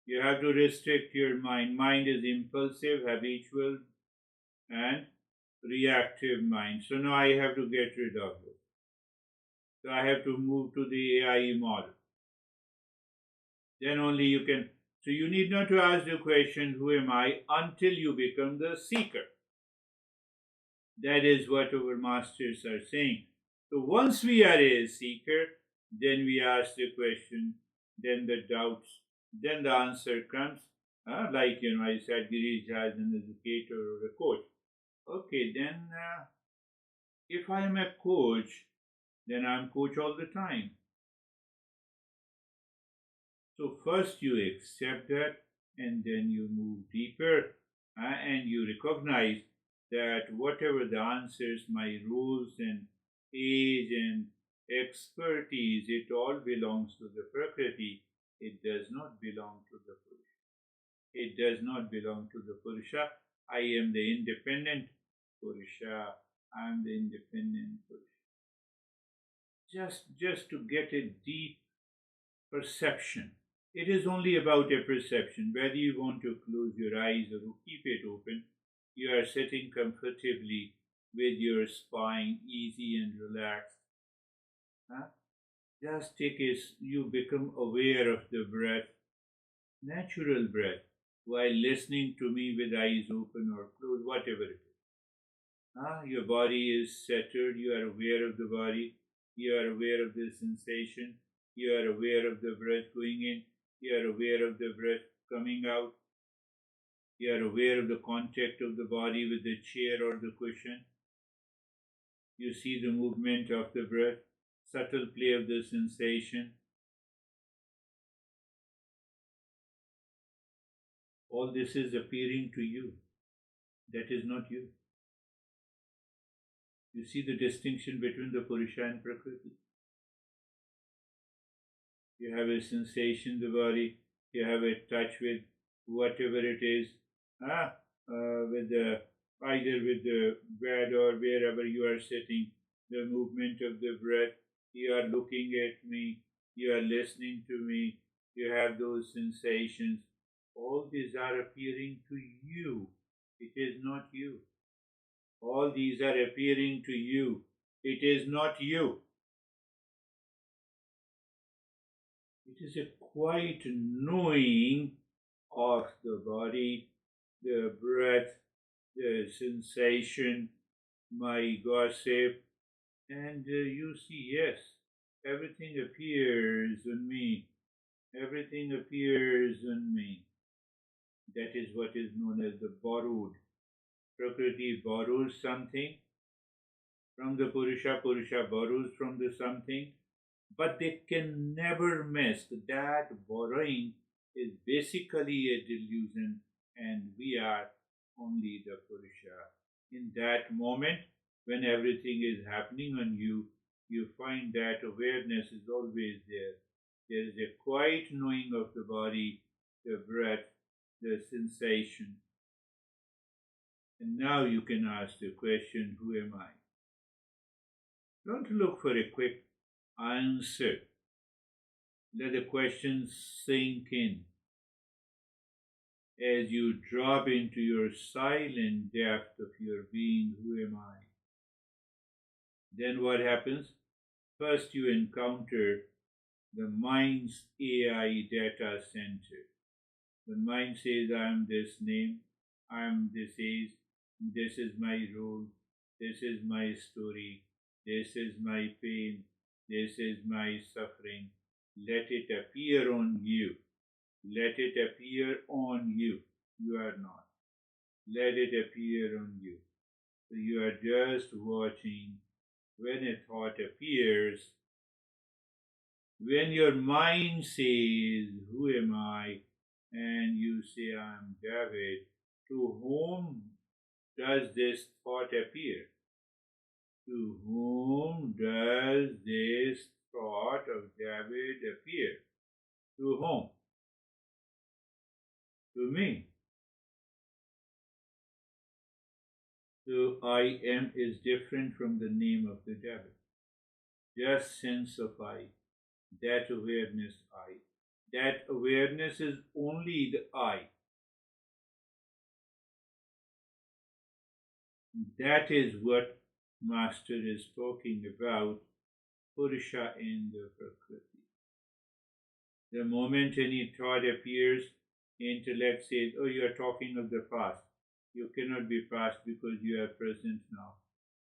You have to restrict your mind. Mind is impulsive, habitual, and reactive mind. So now I have to get rid of it. So I have to move to the AI model. Then only you can. So you need not to ask the question, who am I, until you become the seeker. That is what our masters are saying. So once we are a seeker, then we ask the question, then the doubts, then the answer comes. Like, I said, Girish Jha is an educator or a coach. Okay, then if I am a coach, then I'm coach all the time. So first you accept that, and then you move deeper, and you recognize that whatever the answers, my rules and age and expertise, it all belongs to the Prakriti. It does not belong to the Purusha. It does not belong to the Purusha. I am the independent Purusha. I am the independent Purusha. Just to get a deep perception. It is only about a perception. Whether you want to close your eyes or keep it open, you are sitting comfortably with your spine easy and relaxed. Just you become aware of the breath, natural breath, while listening to me with eyes open or closed, whatever it is. Your body is centered, you are aware of the body, you are aware of the sensation, you are aware of the breath going in, you are aware of the breath coming out, you are aware of the contact of the body with the chair or the cushion. You see the movement of the breath, subtle play of the sensation. All this is appearing to you. That is not you. You see the distinction between the Purusha and Prakriti. You have a sensation in the body, you have a touch with whatever it is, with the either with the bed or wherever you are sitting, the movement of the breath, you are looking at me, you are listening to me, you have those sensations. All these are appearing to you. It is not you. All these are appearing to you. It is not you. It is a quiet knowing of the body, the breath, the sensation, my gossip, and you see, yes, everything appears in me. Everything appears in me. That is what is known as the borrowed. Prakriti borrows something from the Purusha, Purusha borrows from the something, but they can never miss that borrowing is basically a delusion, and we are only the Purusha. In that moment, when everything is happening on you, you find that awareness is always there. There is a quiet knowing of the body, the breath, the sensation. And now you can ask the question, who am I? Don't look for a quick answer. Let the question sink in. As you drop into your silent depth of your being, who am I? Then what happens? First you encounter the mind's AI data center. The mind says, I am this name, I am this age, this is my role, this is my story, this is my pain, this is my suffering. Let it appear on you. Let it appear on you. You are not. Let it appear on you. So you are just watching when a thought appears. When your mind says, who am I? And you say, I am David, to whom does this thought appear? To whom does this thought of David appear? To whom? To me. So I am is different from the name of the David. Just sense of I, that awareness I. That awareness is only the I. That is what Master is talking about, Purusha in the Prakriti. The moment any thought appears, intellect says, oh, you are talking of the past. You cannot be past because you are present now.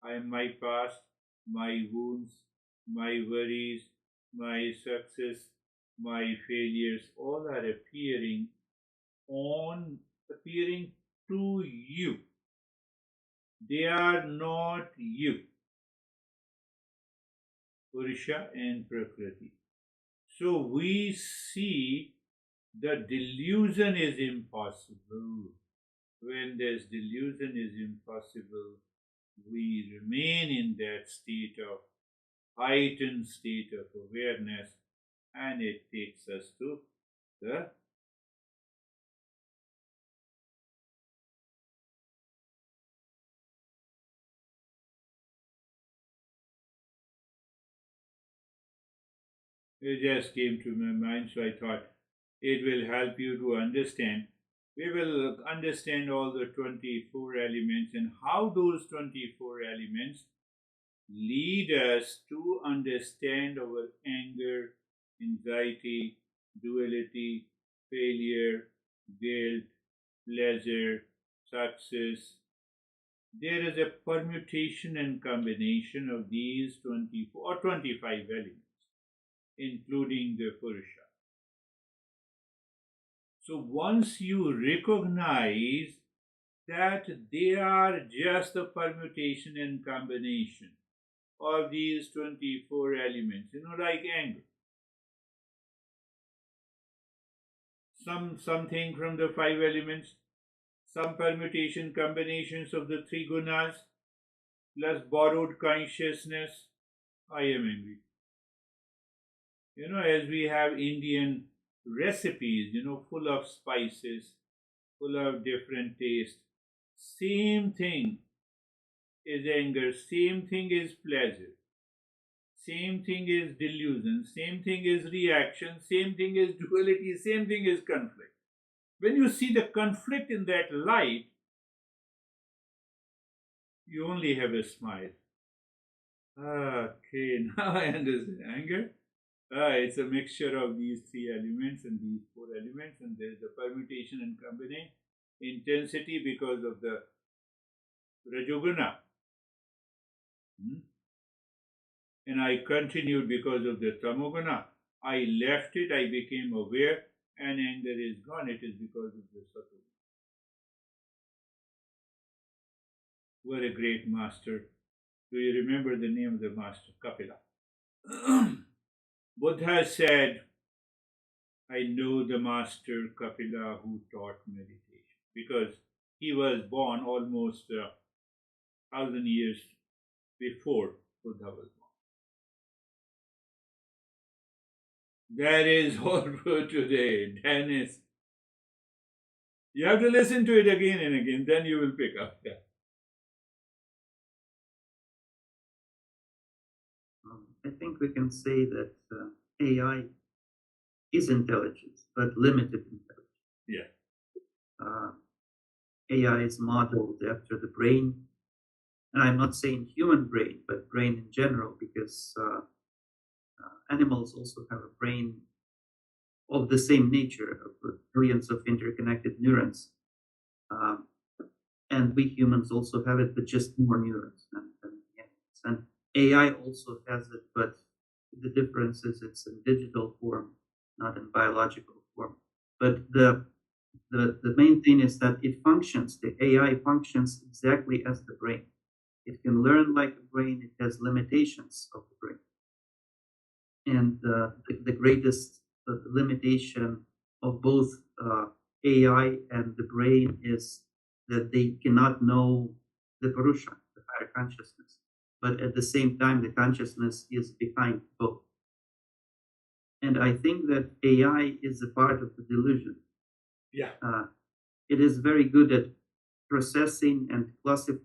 I am my past, my wounds, my worries, my success, my failures, all are appearing to you. They are not you. Purusha and Prakriti. So we see the delusion is impossible. When this delusion is impossible, we remain in that state of heightened state of awareness, and it takes us to the it just came to my mind, so I thought it will help you to understand. We will understand all the 24 elements and how those 24 elements lead us to understand our anger, anxiety, duality, failure, guilt, pleasure, success. There is a permutation and combination of these 24 or 25 elements, including the Purusha. So once you recognize that they are just a permutation and combination of these 24 elements, like anger. Something from the 5 elements, some permutation combinations of the 3 gunas, plus borrowed consciousness. I am angry. As we have Indian recipes, full of spices, full of different taste. Same thing is anger, same thing is pleasure, same thing is delusion, same thing is reaction, same thing is duality, same thing is conflict. When you see the conflict in that light, you only have a smile. Okay, now I understand. Anger, it's a mixture of these 3 elements and these 4 elements, and there's the permutation and combination. Intensity because of the Rajoguna. and I continued because of the tamoguna. I left it, I became aware, and anger is gone. It is because of the sattva. What a great master. Do you remember the name of the master? Kapila. Buddha said, I know the master Kapila who taught meditation, because he was born almost 1,000 years before Buddha was born. That is all for today, Dennis. You have to listen to it again and again, then you will pick up. Yeah.
I think we can say that AI is intelligence, but limited intelligence.
Yeah.
AI is modeled after the brain, and I'm not saying human brain, but brain in general, because animals also have a brain of the same nature, of billions of interconnected neurons. And we humans also have it, but just more neurons than animals. And AI also has it, but the difference is it's in digital form, not in biological form. But the main thing is that it functions, the AI functions exactly as the brain. It can learn like a brain, it has limitations of the brain. And the greatest limitation of both AI and the brain is that they cannot know the Purusha, the higher consciousness. But at the same time, the consciousness is behind both. And I think that AI is a part of the delusion.
Yeah.
It is very good at processing and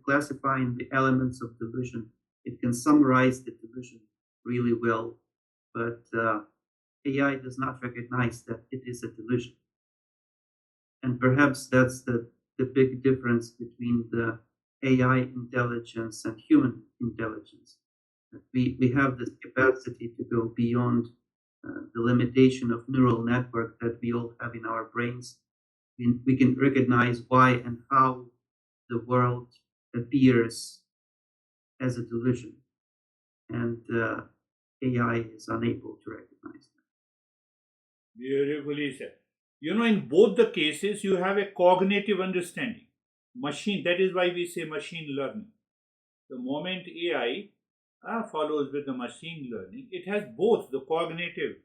classifying the elements of delusion. It can summarize the delusion really well, but AI does not recognize that it is a delusion. And perhaps that's the big difference between the AI intelligence and human intelligence. We have this capacity to go beyond the limitation of neural network that we all have in our brains. We can recognize why and how the world appears as a delusion, and AI is unable to recognize that.
Beautifully said. You know, in both the cases, you have a cognitive understanding. Machine, that is why we say machine learning. The moment AI follows with the machine learning, it has both the cognitive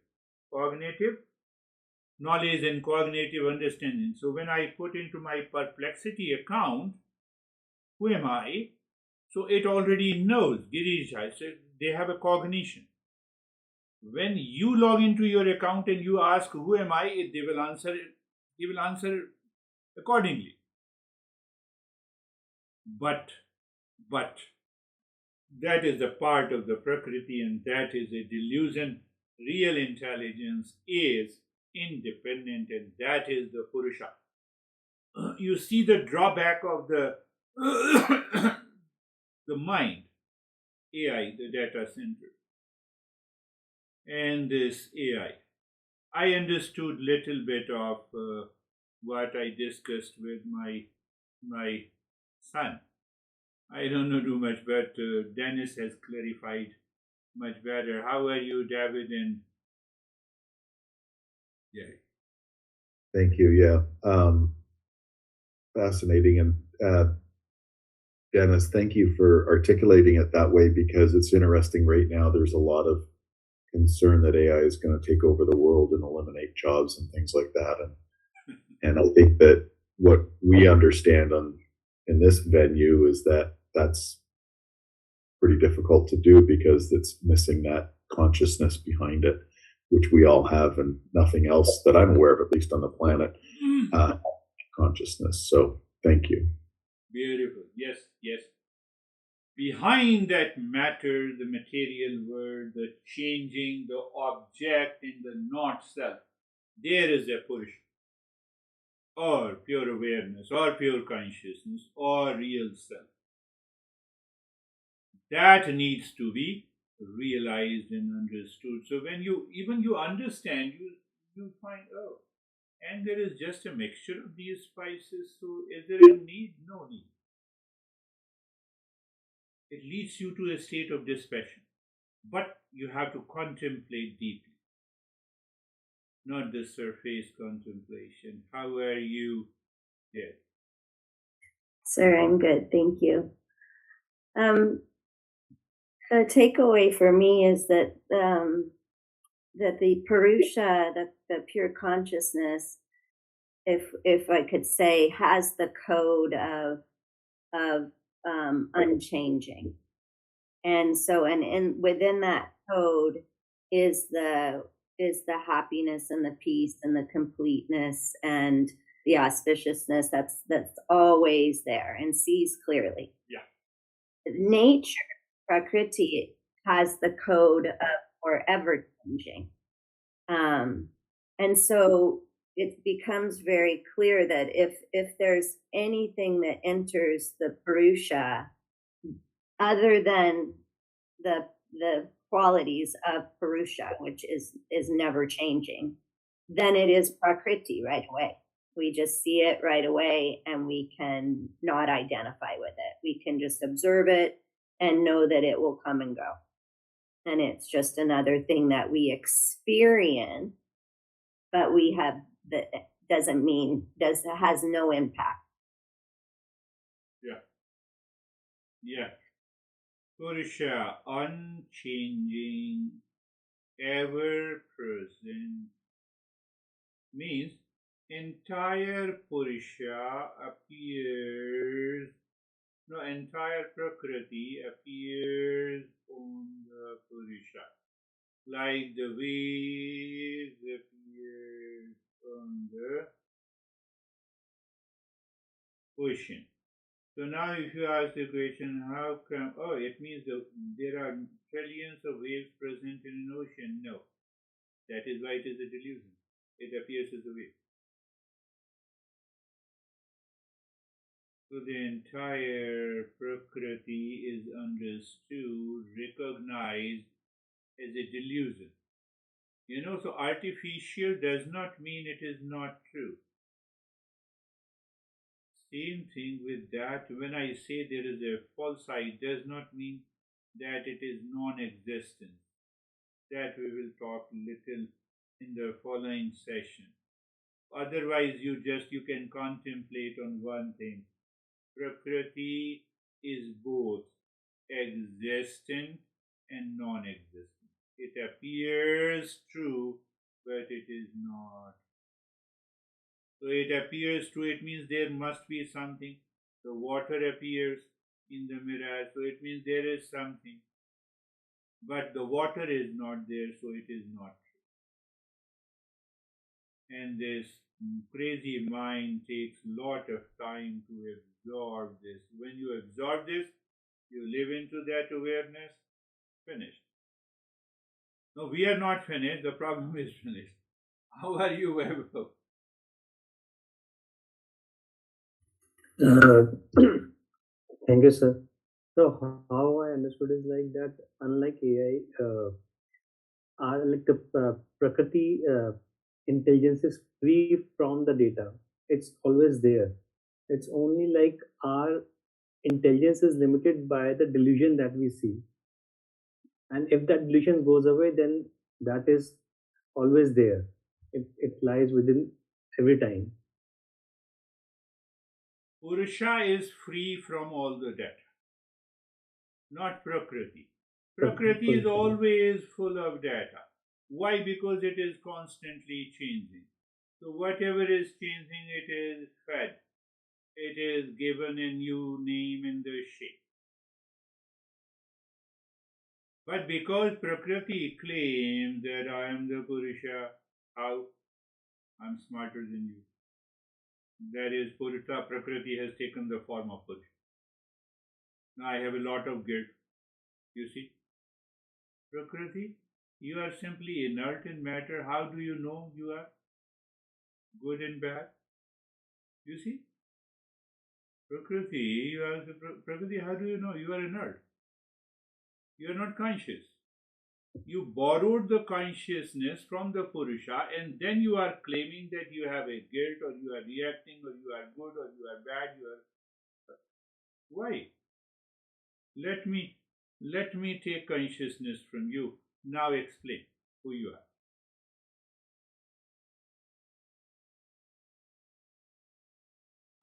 knowledge and cognitive understanding. So when I put into my perplexity account, who am I? So it already knows, Girish Jha, so they have a cognition. When you log into your account and you ask who am I, they will answer accordingly. But that is a part of the Prakriti, and that is a delusion. Real intelligence is independent, and that is the Purusha. You see the drawback of the the mind, AI, the data center, and this AI. I understood little bit of what I discussed with my son. I don't know too much, but Dennis has clarified much better. How are you, David and Jay?
Thank you. Yeah. Fascinating. And Dennis, thank you for articulating it that way, because it's interesting right now. There's a lot of concern that AI is going to take over the world and eliminate jobs and things like that. And I think that what we understand in this venue is that that's pretty difficult to do, because it's missing that consciousness behind it, which we all have, and nothing else that I'm aware of, at least on the planet, consciousness. So thank you.
Beautiful. Yes, yes. Behind that matter, the material world, the changing, the object in the not self, there is a Purusha, or pure awareness, or pure consciousness, or real self. That needs to be realized and understood. So when you understand, you find, oh, and there is just a mixture of these spices. So is there a need? No need. It leads you to a state of dispassion. But you have to contemplate deeply, not the surface contemplation. How are you there?
Sir, I'm good. Thank you. The takeaway for me is that that the Purusha, the pure consciousness, if I could say, has the code of unchanging, and so and within that code is the happiness and the peace and the completeness and the auspiciousness that's always there and sees clearly.
Yeah.
Nature, Prakriti, has the code of forever changing. And so it becomes very clear that if there's anything that enters the Purusha other than the qualities of Purusha, which is never changing, then it is Prakriti right away. We just see it right away and we can not identify with it. We can just observe it and know that it will come and go. And it's just another thing that we experience, but we have that doesn't mean has no impact.
Yeah. Yeah. Purusha, unchanging, ever present, means entire Purusha appears, no, entire Prakriti appears on the Purusha, like the waves appears on the ocean. So now if you ask the question, how come, oh, it means there are trillions of waves present in an ocean? No. That is why it is a delusion. It appears as a wave. So the entire Prakriti is understood, recognized as a delusion. So artificial does not mean it is not true. Same thing with that. When I say there is a false side, does not mean that it is non-existent. That we will talk little in the following session. Otherwise, you can contemplate on one thing. Prakriti is both existent and non-existent. It appears true, but it is not. So it appears true, it means there must be something. The water appears in the mirror, so it means there is something. But the water is not there, so it is not true. And this crazy mind takes lot of time to absorb this. When you absorb this, you live into that awareness, finished. No, we are not finished, the problem is finished. How are you, Vaibhav?
Thank you, sir. So how I understood is like that, unlike AI, like the Prakriti intelligence is free from the data. It's always there. It's only like our intelligence is limited by the delusion that we see. And if that delusion goes away, then that is always there. It lies within every time.
Purusha is free from all the data, not Prakriti. Prakriti is always full of data. Why? Because it is constantly changing. So whatever is changing, it is fed. It is given a new name in the shape. But because Prakriti claims that I am the Purusha, how? I'm smarter than you. That is, Purusha, Prakriti has taken the form of Purusha. Now I have a lot of guilt. You see? Prakriti, you are simply inert in matter. How do you know you are good and bad? You see? Prakriti, Prakriti, how do you know you are inert? You are not conscious. You borrowed the consciousness from the Purusha and then you are claiming that you have a guilt or you are reacting or you are good or you are bad. Why? Let me Let me take consciousness from you. Now explain who you are.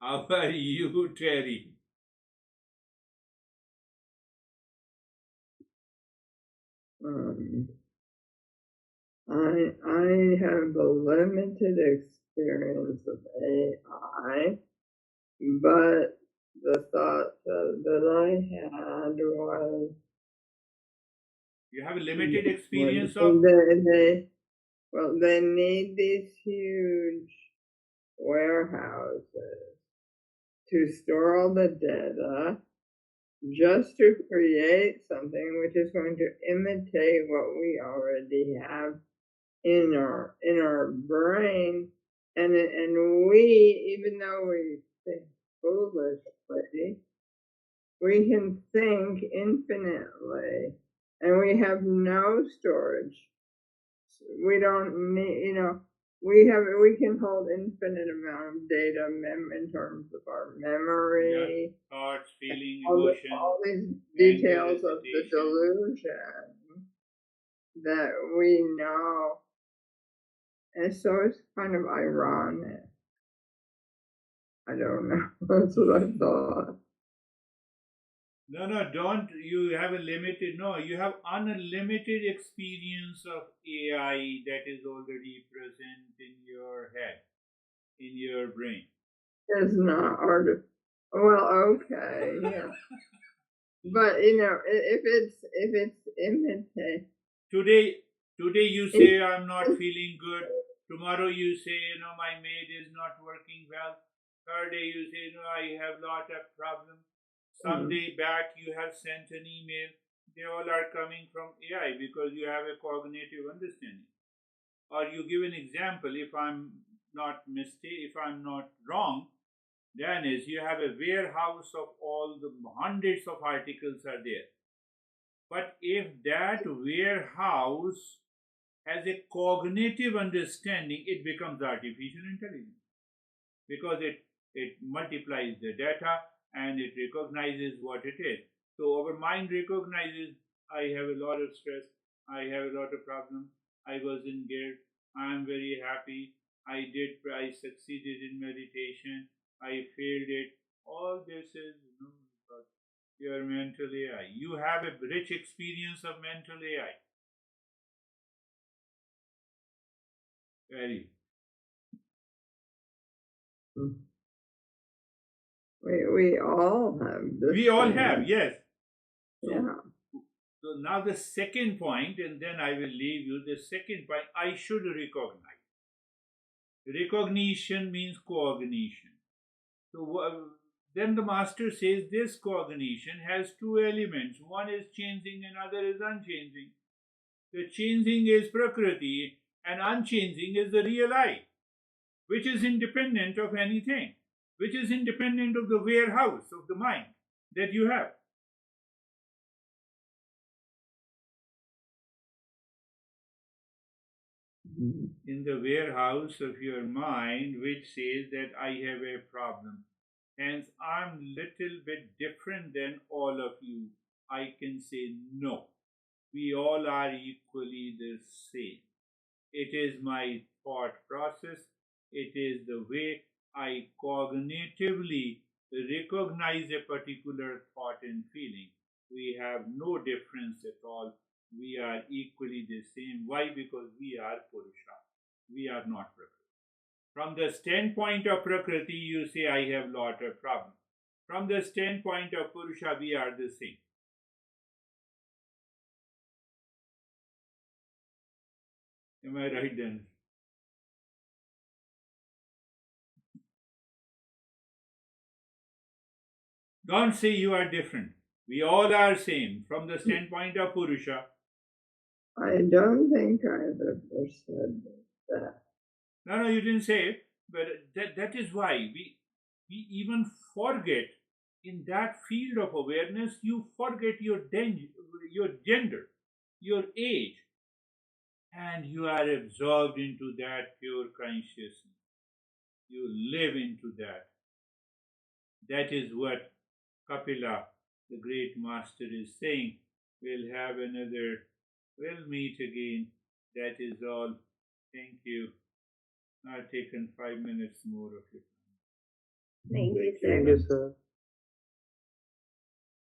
How are you, Terry?
Um, I have a limited experience of AI, but the thought that I had was
You have a limited
when
experience of.
they need these huge warehouses to store all the data just to create something which is going to imitate what we already have in our brain, and we, even though we think foolishly, we can think infinitely, and we have no storage. We don't need, we can hold infinite amount of data in terms of our memory,
Thoughts, feeling,
all
emotion,
these
mental
details of the
hesitation.
delusion that we know. And so it's kind of ironic. I don't know. That's what I thought.
No, don't. You have a limited, no, you have unlimited experience of AI that is already present in your head, in your brain.
It's not well, okay, yeah. But if it's imitate.
Today you say I'm not feeling good. Tomorrow you say, my maid is not working well. Third day you say, I have lot of problems. Some day back you have sent an email. They all are coming from AI because you have a cognitive understanding. Or you give an example, if I'm not wrong, then is you have a warehouse of all the hundreds of articles are there. But if that warehouse has a cognitive understanding, it becomes artificial intelligence because it multiplies the data and it recognizes what it is. So our mind recognizes I have a lot of stress, I have a lot of problems, I was in guilt, I am very happy, I succeeded in meditation, I failed it. All this is your mental AI. You have a rich experience of mental AI. Very.
We all have this.
We all have, yes.
Yeah.
So now the second point, and then I will leave you. The second point, I should recognize. Recognition means cognition. So then the master says this cognition has two elements. One is changing, another is unchanging. The changing is Prakriti, and unchanging is the real I, which is independent of anything, which is independent of the warehouse of the mind that you have. In the warehouse of your mind, which says that I have a problem. Hence, I'm little bit different than all of you. I can say no. We all are equally the same. It is my thought process. It is the way I cognitively recognize a particular thought and feeling. We have no difference at all. We are equally the same. Why? Because we are Purusha. We are not Prakriti. From the standpoint of Prakriti, you say, I have lot of problems. From the standpoint of Purusha, we are the same. Am I right, then? Don't say you are different. We all are same from the standpoint of Purusha.
I don't think I've ever said that.
No, you didn't say it, but that is why we even forget in that field of awareness. You forget your gender, your age, and you are absorbed into that pure consciousness. You live into that. That is what Kapila, the great master, is saying. We'll have another, we'll meet again. That is all. Thank you. I've taken 5 minutes more of your time.
Thank you,
Thank
sir.
Thank you, sir.